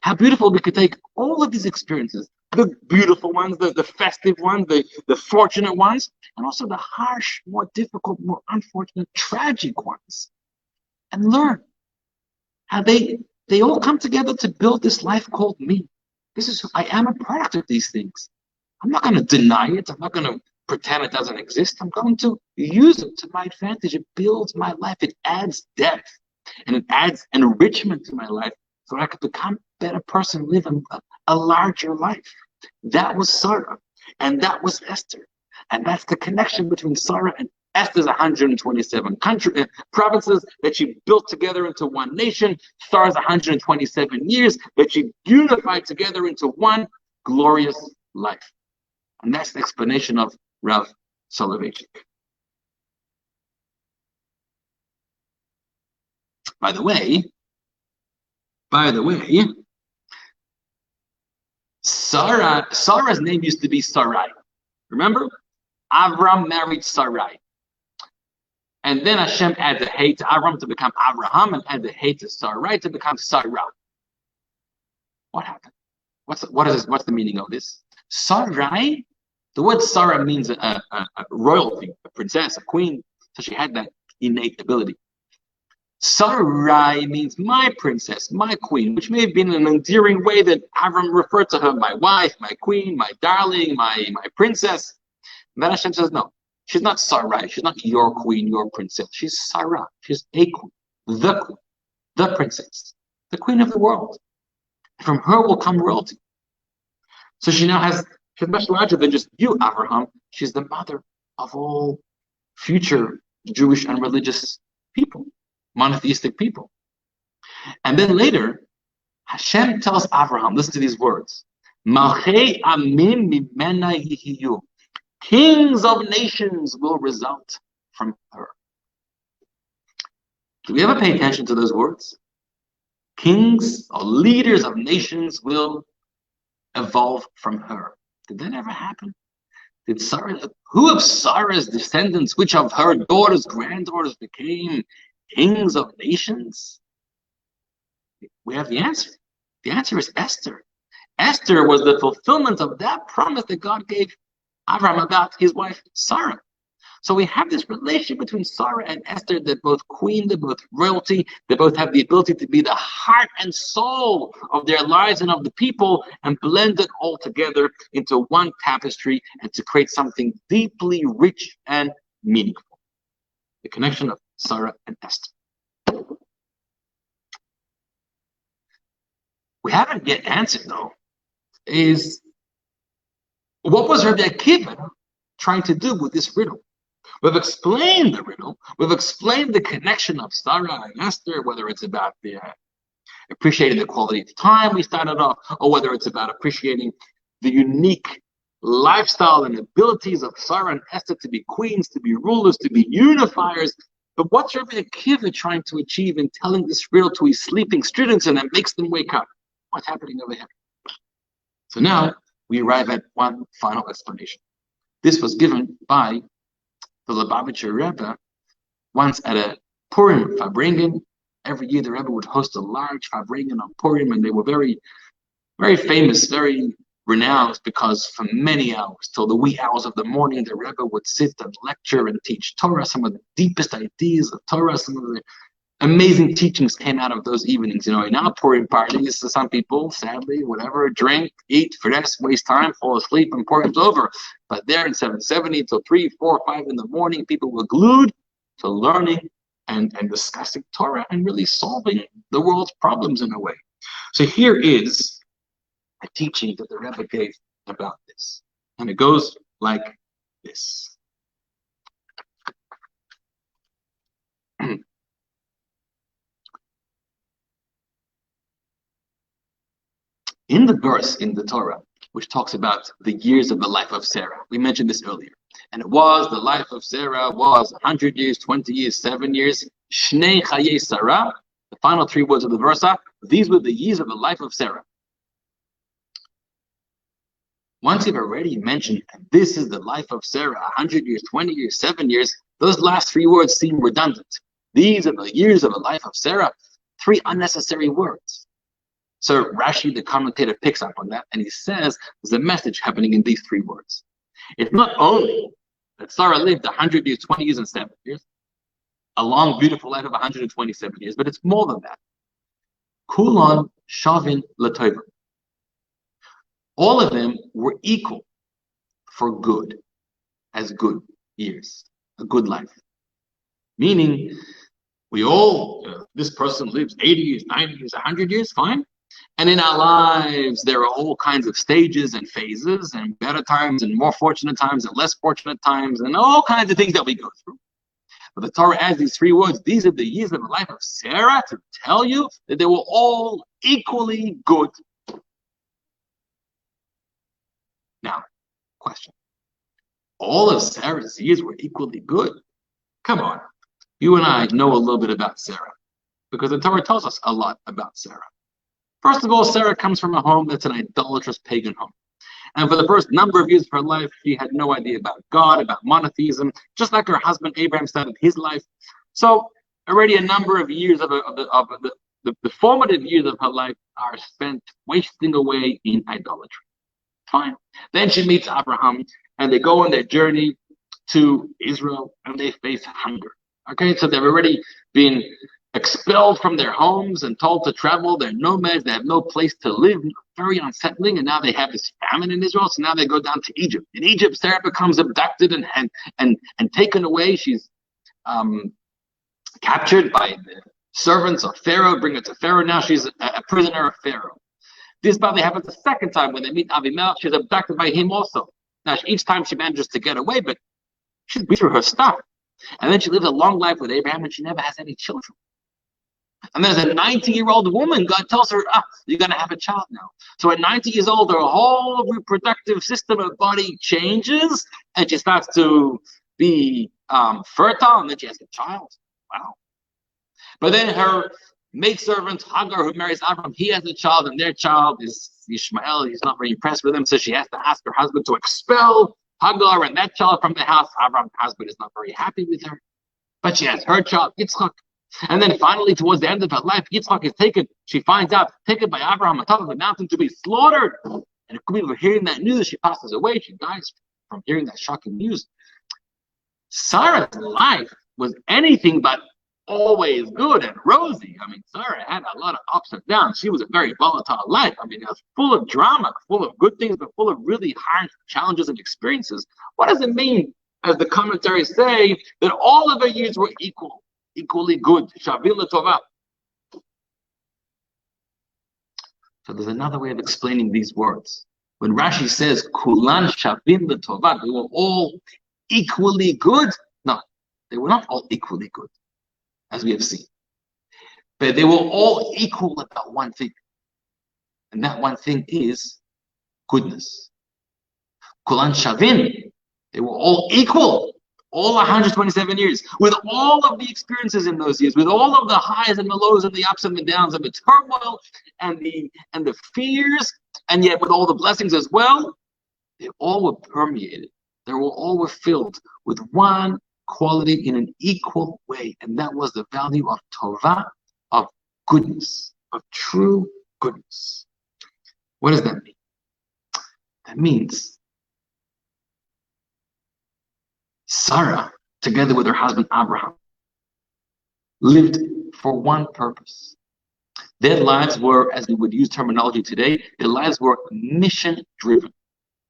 S1: How beautiful we could take all of these experiences, the beautiful ones, the festive ones, the fortunate ones, and also the harsh, more difficult, more unfortunate, tragic ones, and learn how they all come together to build this life called me. This is who I am, a product of these things. I'm not going to deny it. I'm not going to pretend it doesn't exist. I'm going to use it to my advantage. It builds my life. It adds depth and it adds enrichment to my life so I could become a better person, live a larger life. That was Sarah and that was Esther. And that's the connection between Sarah and Esther's 127 provinces that she built together into one nation. Sarah's 127 years that she unified together into one glorious life. And that's the explanation of Rav Soloveitchik. By the way, Sarah's name used to be Sarai. Remember? Avram married Sarai. And then Hashem added the hey to Avram to become Abraham and added the hey to Sarai to become Sarah. What happened? What's the meaning of this? Sarai, the word Sarah means a royalty, a princess, a queen. So she had that innate ability. Sarai means my princess, my queen, which may have been an endearing way that Avram referred to her, my wife, my queen, my darling, my princess. And then Hashem says, no, she's not Sarai. She's not your queen, your princess. She's Sarah. She's a queen, the princess, the queen of the world. From her will come royalty. So she's much larger than just you, Abraham. She's the mother of all future Jewish and religious people, monotheistic people. And then later, Hashem tells Abraham, listen to these words, Malchei Amin mimena yihiyu. Kings of nations will result from her. Do we ever pay attention to those words? Kings or leaders of nations will evolve from her. Did that ever happen? Did Sarah, who of Sarah's descendants, which of her daughters, granddaughters became kings of nations? We have the answer. The answer is Esther. Esther was the fulfillment of that promise that God gave Abraham about his wife Sarah. So we have this relationship between Sarah and Esther. They're both queen, they're both royalty, they both have the ability to be the heart and soul of their lives and of the people and blend it all together into one tapestry and to create something deeply rich and meaningful. The connection of Sarah and Esther. We haven't yet answered though, is what was Rabbi Akiva trying to do with this riddle? We've explained the riddle. We've explained the connection of Sarah and Esther, whether it's about the appreciating the quality of time we started off, or whether it's about appreciating the unique lifestyle and abilities of Sarah and Esther to be queens, to be rulers, to be unifiers. But what's Rabbi Akiva trying to achieve in telling this riddle to his sleeping students and that makes them wake up? What's happening over here? So now we arrive at one final explanation. This was given by the Lubavitcher Rebbe once at a Purim Farbrengen. Every year the Rebbe would host a large Farbrengen on Purim, and they were very, very famous, very renowned, because for many hours, till the wee hours of the morning, the Rebbe would sit and lecture and teach Torah, some of the deepest ideas of Torah, some of the amazing teachings came out of those evenings. In our Purim parties, some people, sadly, whatever, drink, eat, finesse, waste time, fall asleep, and Purim's over. But there in 770 till 3, 4, 5 in the morning, people were glued to learning and discussing Torah and really solving the world's problems in a way. So here is a teaching that the Rebbe gave about this. And it goes like this. In the verse in the Torah, which talks about the years of the life of Sarah, we mentioned this earlier, and it was the life of Sarah was 100 years, 20 years, 7 years. Shnei Chayei Sarah, the final 3 words of the verse are, these were the years of the life of Sarah. Once you've already mentioned, this is the life of Sarah, 100 years, 20 years, 7 years, those last 3 words seem redundant. These are the years of the life of Sarah. 3 unnecessary words. So Rashi, the commentator, picks up on that, and he says there's a message happening in these 3 words. It's not only that Sarah lived 100 years, 20 years, and 7 years, a long, beautiful life of 127 years, but it's more than that. Kulon shavin l'tova. All of them were equal for good, as good years, a good life. Meaning, we all, this person lives 80 years, 90 years, 100 years, fine. And in our lives, there are all kinds of stages and phases, and better times, and more fortunate times, and less fortunate times, and all kinds of things that we go through. But the Torah adds these 3 words. These are the years of the life of Sarah, to tell you that they were all equally good. Now, question. All of Sarah's years were equally good? Come on. You and I know a little bit about Sarah, because the Torah tells us a lot about Sarah. First of all, Sarah comes from a home that's an idolatrous pagan home. And for the first number of years of her life, she had no idea about God, about monotheism, just like her husband Abraham started his life. So already a number of years of the formative years of her life are spent wasting away in idolatry. Fine. Then she meets Abraham, and they go on their journey to Israel, and they face hunger. Okay, so they've already been expelled from their homes and told to travel. They're nomads. They have no place to live. Very unsettling. And now they have this famine in Israel. So now they go down to Egypt. In Egypt, Sarah becomes abducted and taken away. She's captured by the servants of Pharaoh, bring her to Pharaoh. Now she's a prisoner of Pharaoh. This probably happens the second time when they meet Avimelech. She's abducted by him also. Now, each time she manages to get away, but she's been through her stuff. And then she lives a long life with Abraham, and she never has any children. And there's a 90-year-old woman. God tells her, you're going to have a child now. So at 90 years old, her whole reproductive system of body changes, and she starts to be fertile, and then she has a child. Wow. But then her maidservant, Hagar, who marries Abraham, he has a child, and their child is Ishmael. He's not very impressed with him, so she has to ask her husband to expel Hagar and that child from the house. Abraham's husband is not very happy with her, but she has her child, Yitzchak. And then finally, towards the end of her life, Yitzchak is taken, she finds out, taken by Abraham on top of the mountain to be slaughtered. And it could be hearing that news, she passes away, she dies from hearing that shocking news. Sarah's life was anything but always good and rosy. I mean, Sarah had a lot of ups and downs. She was a very volatile life. I mean, it was full of drama, full of good things, but full of really hard challenges and experiences. What does it mean, as the commentaries say, that all of her years were equally good? Shavin l'tova. So there's another way of explaining these words. When Rashi says, Kulan shavin l'tova, they were all equally good. No, they were not all equally good, as we have seen. But they were all equal about one thing. And that one thing is goodness. Kulan shavin, they were all equal, all 127 years, with all of the experiences in those years, with all of the highs and the lows and the ups and the downs and the turmoil and the fears, and yet with all the blessings as well. They all were permeated. They all were filled with one quality in an equal way, and that was the value of tova, of goodness, of true goodness. What does that mean? That means Sarah, together with her husband Abraham, lived for one purpose. Their lives were, as we would use terminology today, their lives were mission-driven.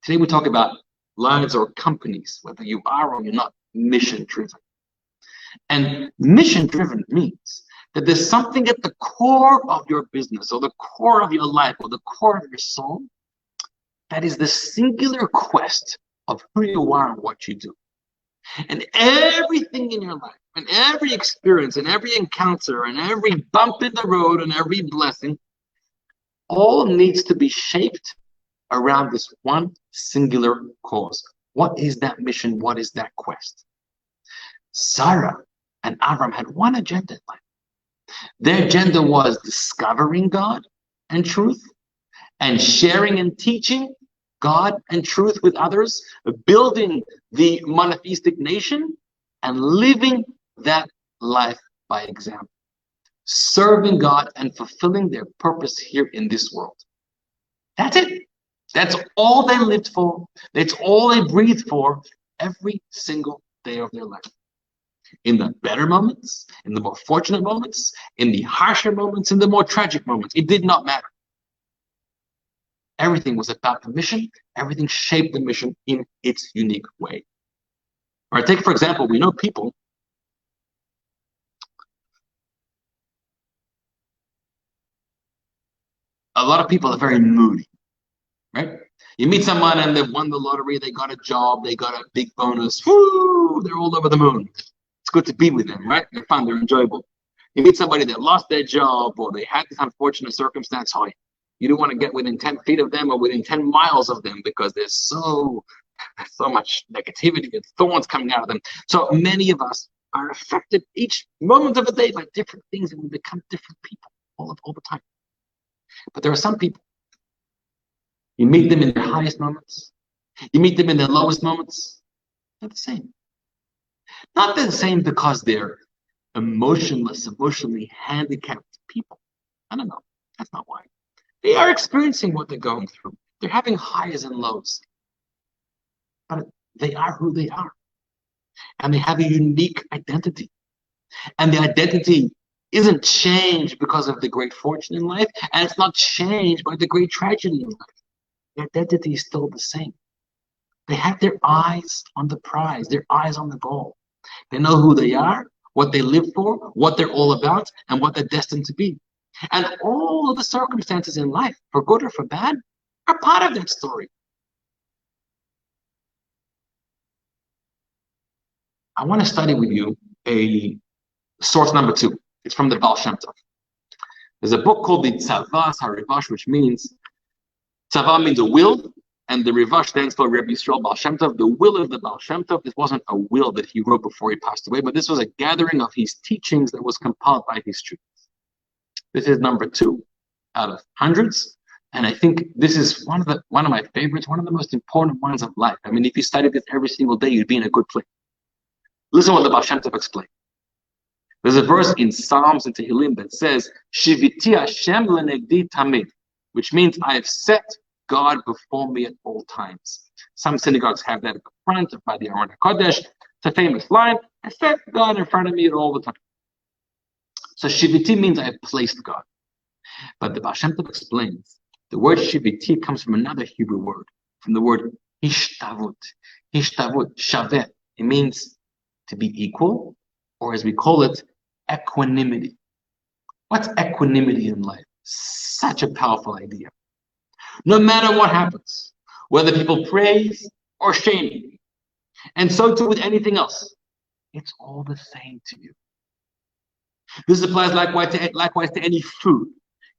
S1: Today we talk about lives or companies, whether you are or you're not mission-driven. And mission-driven means that there's something at the core of your business or the core of your life or the core of your soul that is the singular quest of who you are and what you do. And everything in your life, and every experience, and every encounter, and every bump in the road, and every blessing, all needs to be shaped around this one singular cause. What is that mission? What is that quest? Sarah and Avram had one agenda in life. Their agenda was discovering God and truth, and sharing and teaching God and truth with others, building the monotheistic nation, and living that life by example, serving God and fulfilling their purpose here in this world. That's it. That's all they lived for. That's all they breathed for every single day of their life. In the better moments, in the more fortunate moments, in the harsher moments, in the more tragic moments, it did not matter. Everything was about the mission. Everything shaped the mission in its unique way. All right, take for example, we know people. A lot of people are very moody, right? You meet someone and they've won the lottery, they got a job, they got a big bonus. Woo! They're all over the moon. It's good to be with them, right? They're fun, they're enjoyable. You meet somebody that lost their job or they had this unfortunate circumstance. Oh, you don't want to get within 10 feet of them or within 10 miles of them because there's so much negativity and thorns coming out of them. So many of us are affected each moment of the day by different things, and we become different people all the time. But there are some people, you meet them in their highest moments, you meet them in their lowest moments, they're the same. Not the same because they're emotionless, emotionally handicapped people. I don't know. That's not why. They are experiencing what they're going through. They're having highs and lows. But they are who they are. And they have a unique identity. And the identity isn't changed because of the great fortune in life, and it's not changed by the great tragedy in life. The identity is still the same. They have their eyes on the prize, their eyes on the goal. They know who they are, what they live for, what they're all about, and what they're destined to be. And all of the circumstances in life, for good or for bad, are part of that story. I want to study with you a source number 2. It's from the Baal Shem Tov. There's a book called the Tzavas HaRivash, which means, Tzava means a will, and the Rivash stands for Rabbi Yisrael Baal Shem Tov, the will of the Baal Shem Tov. This wasn't a will that he wrote before he passed away, but this was a gathering of his teachings that was compiled by his students. This is number 2 out of hundreds, and I think this is one of my favorites, one of the most important ones of life. I mean, if you studied this every single day, you'd be in a good place. Listen what the Baal Shem Tov explained. There's a verse in Psalms and Tehillim that says, Shiviti Hashem lenegdi tamid, which means I have set God before me at all times. Some synagogues have that at the front by the Aron HaKodesh. It's a famous line. I set God in front of me all the time. So Shiviti means I have placed God. But the Baal Shem Tov explains, the word Shiviti comes from another Hebrew word, from the word Hishtavut. Hishtavut, Shaveh. It means to be equal, or as we call it, equanimity. What's equanimity in life? Such a powerful idea. No matter what happens, whether people praise or shame you, and so too with anything else, it's all the same to you. This applies likewise to any food.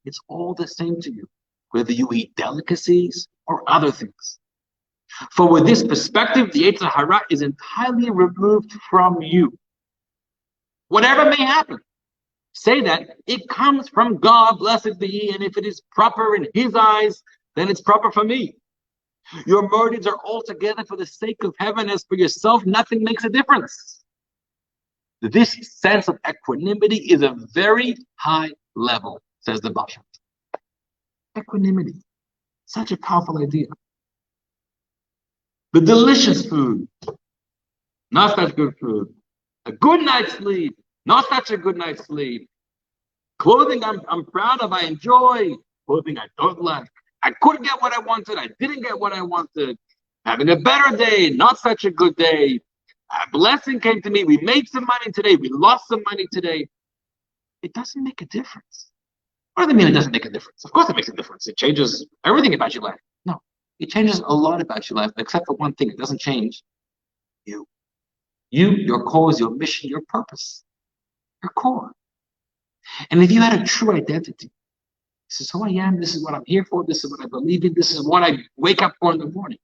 S1: It's all the same to you, whether you eat delicacies or other things. For with this perspective, the Yetzer Hara is entirely removed from you. Whatever may happen, say that it comes from God, blessed be He, and if it is proper in His eyes, then it's proper for me. Your motives are altogether for the sake of heaven. As for yourself, nothing makes a difference. This sense of equanimity is a very high level, says the Baal Shem Tov. Equanimity, such a powerful idea. The delicious food, not such good food. A good night's sleep, not such a good night's sleep. Clothing I'm proud of, I enjoy. Clothing I don't like. I couldn't get what I wanted, I didn't get what I wanted. Having a better day, not such a good day. A blessing came to me, we made some money today, we lost some money today. It doesn't make a difference. What do they mean it doesn't make a difference? Of course it makes a difference. It changes everything about your life. No, it changes a lot about your life, except for one thing. It doesn't change you. You, your cause, your mission, your purpose, your core. And if you had a true identity, this is who I am, this is what I'm here for, this is what I believe in, this is what I wake up for in the morning.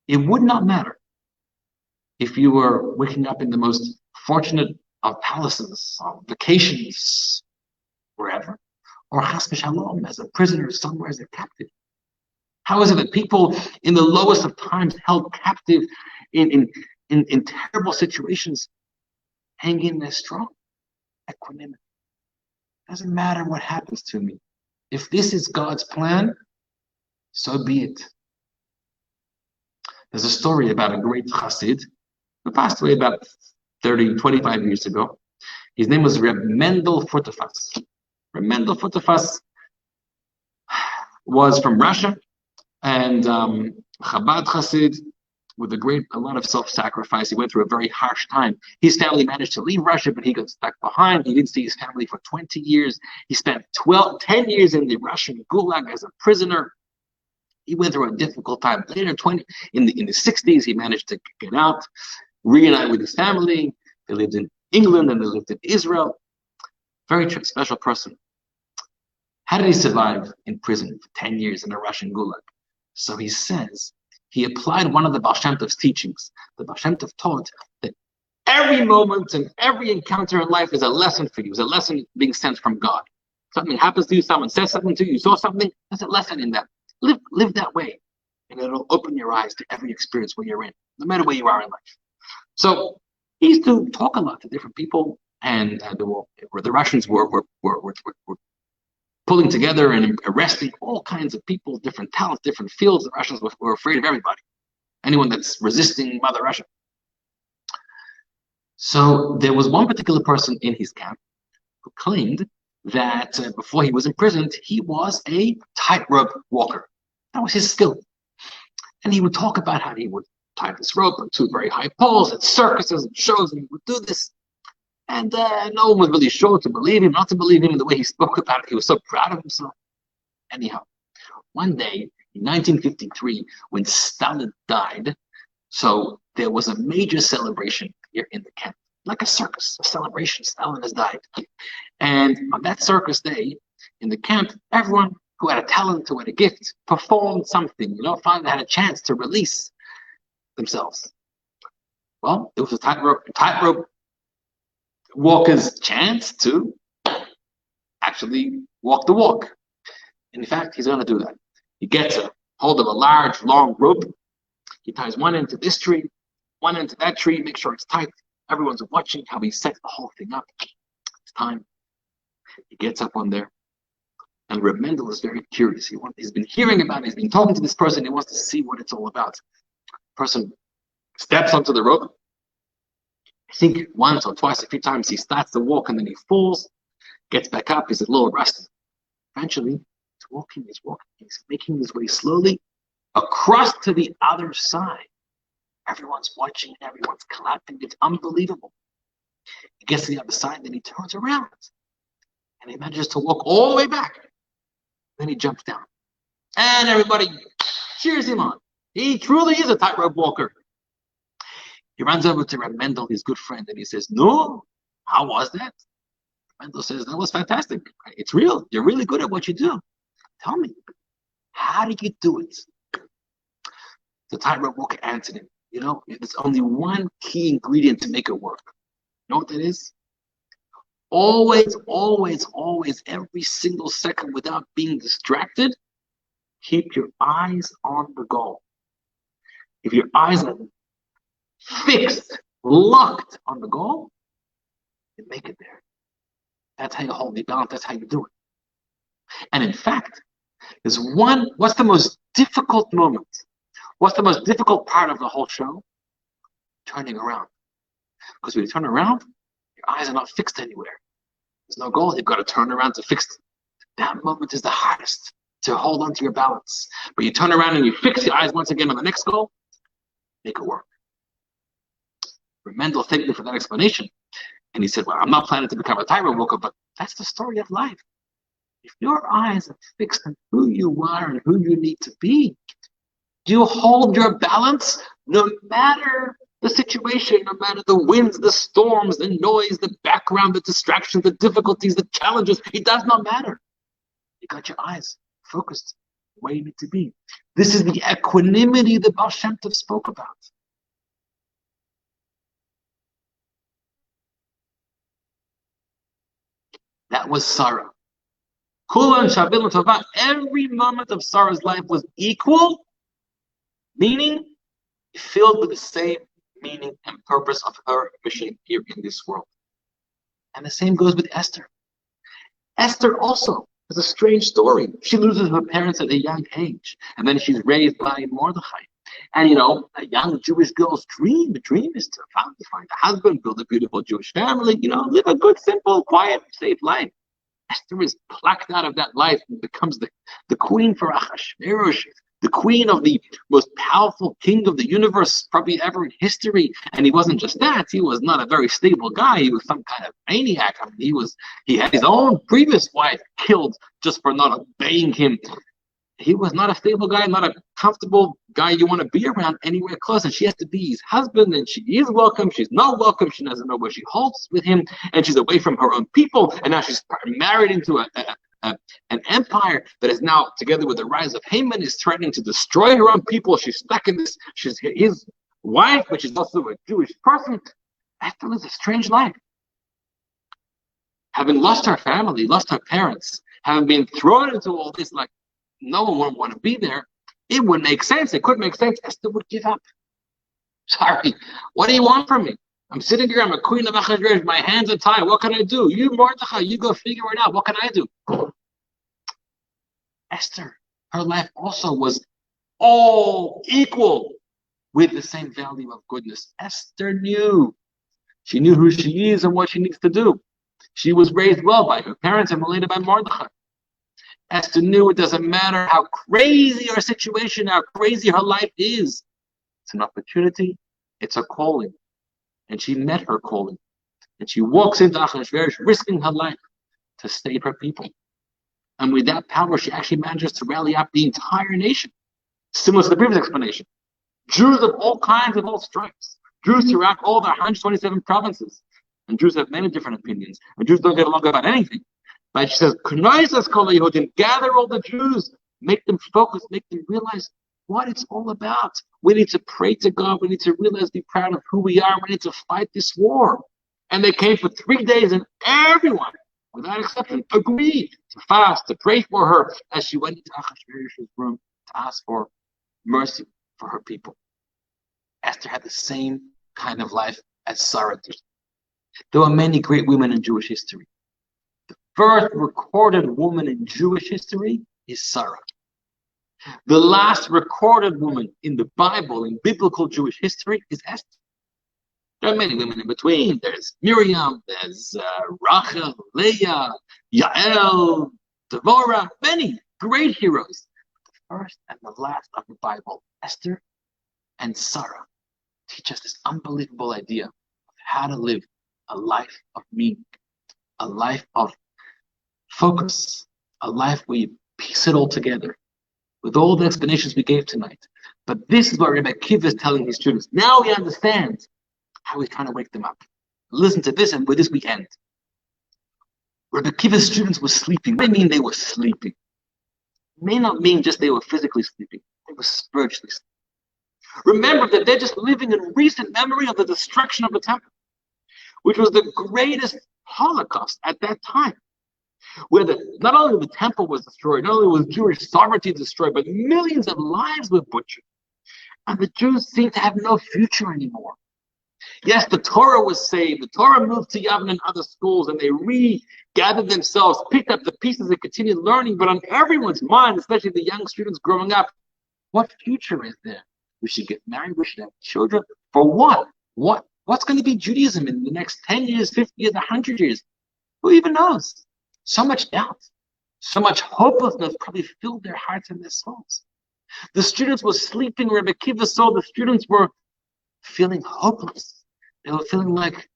S1: It would not matter if you were waking up in the most fortunate of palaces, of vacations, wherever, or chas v'shalom, as a prisoner somewhere, as a captive. How is it that people in the lowest of times, held captive in terrible situations, hang in there strong? Equanimity. Doesn't matter what happens to me. If this is God's plan, so be it. There's a story about a great chassid who passed away about 25 years ago. His name was Reb Mendel Futerfas. Reb Mendel Futerfas was from Russia, and Chabad chassid with a lot of self-sacrifice. He went through a very harsh time. His family managed to leave Russia, but he got stuck behind. He didn't see his family for 20 years. He spent 10 years in the Russian Gulag as a prisoner. He went through a difficult time. Later, in the 60s, he managed to get out, reunite with his family. They lived in England and they lived in Israel. Very special person. How did he survive in prison for 10 years in a Russian Gulag? So he says, he applied one of the Baal Shem Tov's teachings. The Baal Shem Tov taught that every moment and every encounter in life is a lesson for you. It's a lesson being sent from God. Something happens to you, someone says something to you, you saw something, there's a lesson in that. Live that way, and it'll open your eyes to every experience where you're in, no matter where you are in life. So he used to talk a lot to different people, and the Russians were pulling together and arresting all kinds of people, different talents, different fields. The Russians were afraid of everybody, anyone that's resisting Mother Russia. So there was one particular person in his camp who claimed that before he was imprisoned, he was a tightrope walker. That was his skill. And he would talk about how he would tie this rope on two very high poles at circuses and shows, and he would do this. And no one was really sure to believe him, not to believe him in the way he spoke about it. He was so proud of himself. Anyhow, one day in 1953, when Stalin died, so there was a major celebration here in the camp, like a circus, a celebration. Stalin has died. And on that circus day in the camp, everyone who had a talent, who had a gift, performed something, finally had a chance to release themselves. Well, it was a tightrope walker's chance to actually walk the walk. And in fact, he's going to do that. He gets a hold of a large, long rope. He ties one end to this tree, one end to that tree, make sure it's tight. Everyone's watching how he sets the whole thing up. It's time. He gets up on there. And Reb Mendel is very curious. He's been hearing about it. He's been talking to this person. He wants to see what it's all about. The person steps onto the rope. I think once or twice, a few times, he starts to walk and then he falls, gets back up. He's a little rusty. Eventually, he's walking. He's making his way slowly across to the other side. Everyone's watching, everyone's clapping. It's unbelievable. He gets to the other side, then he turns around. And he manages to walk all the way back. Then he jumps down. And everybody cheers him on. He truly is a tightrope walker. He runs over to Reb Mendel, his good friend, and he says, "No, how was that?" Mendel says, "That was fantastic. It's real. You're really good at what you do. Tell me, how did you do it?" The tightrope walker answered him, there's only one key ingredient to make it work. You know what that is? Always, always, always, every single second without being distracted, keep your eyes on the goal. If your eyes are fixed, locked on the goal, you make it there. That's how you hold the balance. That's how you do it. And in fact, what's the most difficult moment? What's the most difficult part of the whole show? Turning around. Because when you turn around, your eyes are not fixed anywhere. There's no goal. You've got to turn around to fix it. That moment is the hardest to hold on to your balance. But you turn around and you fix your eyes once again on the next goal, make it work. Mendel thanked me for that explanation. And he said, "Well, I'm not planning to become a tightrope walker, but that's the story of life. If your eyes are fixed on who you are and who you need to be, you hold your balance no matter the situation, no matter the winds, the storms, the noise, the background, the distractions, the difficulties, the challenges. It does not matter. You got your eyes focused where you need to be. This is the equanimity that Baal Shem Tov spoke about. That was Sarah. Kulan Shabil Tova. Every moment of Sarah's life was equal, meaning filled with the same meaning and purpose of her mission here in this world. And the same goes with Esther. Esther also is a strange story. She loses her parents at a young age, and then she's raised by Mordechai. And a young Jewish girl's dream is to finally find a husband, build a beautiful Jewish family, live a good, simple, quiet, safe life. Esther is plucked out of that life and becomes the queen for Achashverosh, the queen of the most powerful king of the universe probably ever in history. And he wasn't just that, he was not a very stable guy. He was some kind of maniac. I mean, he had his own previous wife killed just for not obeying him. He was not a stable guy, not a comfortable guy you want to be around anywhere close. And she has to be his husband, and she is welcome, she's not welcome, she doesn't know where she holds with him, and she's away from her own people, and now she's married into an empire that is now, together with the rise of Haman, is threatening to destroy her own people. She's stuck in this. She's his wife, but she's also a Jewish person. Esther lives a strange life. Having lost her family, lost her parents, having been thrown into all this, like no one would want to be there, it would make sense. It could make sense. Esther would give up. Sorry, what do you want from me? I'm sitting here, I'm a queen of Achashverosh, my hands are tied. What can I do? You, Mordechai, you go figure it out. What can I do? Esther, her life also was all equal with the same value of goodness. Esther knew. She knew who she is and what she needs to do. She was raised well by her parents and related by Mordechai. Esther knew it doesn't matter how crazy her situation, how crazy her life is. It's an opportunity. It's a calling. And she met her calling. And she walks into Achashverosh, risking her life to save her people. And with that power, she actually manages to rally up the entire nation. Similar to the previous explanation. Jews of all kinds, of all stripes. Jews throughout all the 127 provinces. And Jews have many different opinions. And Jews don't get along about anything. But she says, gather all the Jews, make them focus, make them realize what it's all about. We need to pray to God. We need to realize, be proud of who we are. We need to fight this war. And they came for 3 days, and everyone, without exception, agreed to fast, to pray for her as she went into Achashverosh's room to ask for mercy for her people. Esther had the same kind of life as Sarah did. There were many great women in Jewish history. The first recorded woman in Jewish history is Sarah. The last recorded woman in the Bible, in biblical Jewish history, is Esther. There are many women in between. There's Miriam, there's Rachel, Leah, Yael, Devorah, many great heroes. The first and the last of the Bible, Esther and Sarah, teach us this unbelievable idea of how to live a life of meaning, a life of focus, a life where you piece it all together with all the explanations we gave tonight. But this is what Rabbi Kiva is telling his students. Now we understand how he's trying to wake them up. Listen to this, and with this we end. Rabbi Kiva's students were sleeping. What do I mean they were sleeping? It may not mean just they were physically sleeping. They were spiritually sleeping. Remember that they're just living in recent memory of the destruction of the temple, which was the greatest Holocaust at that time, where not only the temple was destroyed, not only was Jewish sovereignty destroyed, but millions of lives were butchered. And the Jews seemed to have no future anymore. Yes, the Torah was saved. The Torah moved to Yavin and other schools, and they regathered themselves, picked up the pieces, and continued learning. But on everyone's mind, especially the young students growing up, what future is there? We should get married. We should have children. For what? What's going to be Judaism in the next 10 years, 50 years, 100 years? Who even knows? So much doubt, so much hopelessness probably filled their hearts and their souls. The students were sleeping. Rabbi Kiva saw the students were feeling hopeless. They were feeling like,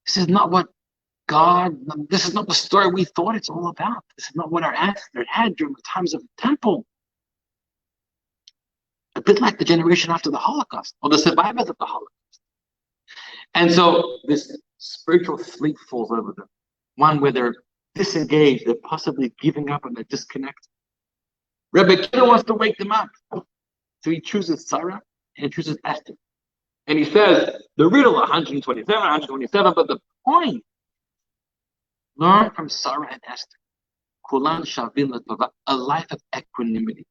S1: this is not the story we thought it's all about. This is not what our ancestors had during the times of the temple. A bit like the generation after the Holocaust, or the survivors of the Holocaust. And so this spiritual sleep falls over them. One where they're disengaged, they're possibly giving up, and they're disconnected. Rabbi Kiva wants to wake them up. So he chooses Sarah and he chooses Esther. And he says, the riddle 127, but the point, learn from Sarah and Esther. Kulan shavim l'tova, a life of equanimity.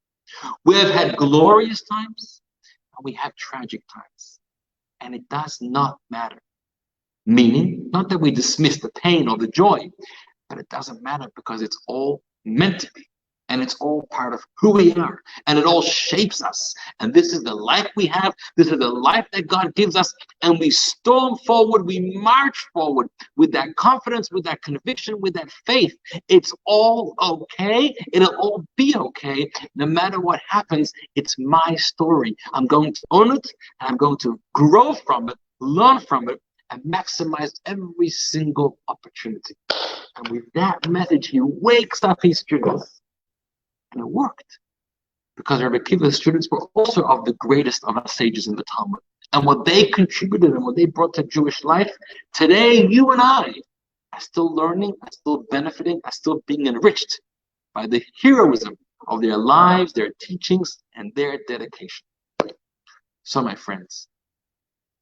S1: We have had glorious times and we have tragic times. And it does not matter. Meaning, not that we dismiss the pain or the joy, but it doesn't matter because it's all meant to be. And it's all part of who we are. And it all shapes us. And this is the life we have. This is the life that God gives us. And we storm forward. We march forward with that confidence, with that conviction, with that faith. It's all okay. It'll all be okay. No matter what happens, it's my story. I'm going to own it. And I'm going to grow from it, learn from it, and maximize every single opportunity. And with that message, he wakes up his students. And it worked. Because Rabbi Akiva's students were also of the greatest of our sages in the Talmud. And what they contributed and what they brought to Jewish life, today you and I are still learning, are still benefiting, are still being enriched by the heroism of their lives, their teachings, and their dedication. So my friends,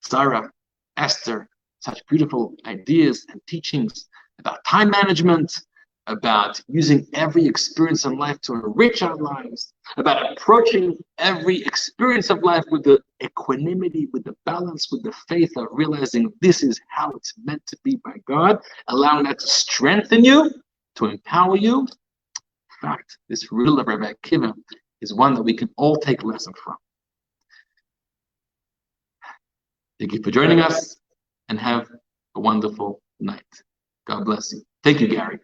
S1: Sarah, Esther, such beautiful ideas and teachings about time management, about using every experience in life to enrich our lives, about approaching every experience of life with the equanimity, with the balance, with the faith of realizing this is how it's meant to be by God, allowing that to strengthen you, to empower you. In fact, this rule of Rabbi Akiva is one that we can all take a lesson from. Thank you for joining us and have a wonderful night. God bless you. Thank you, Gary.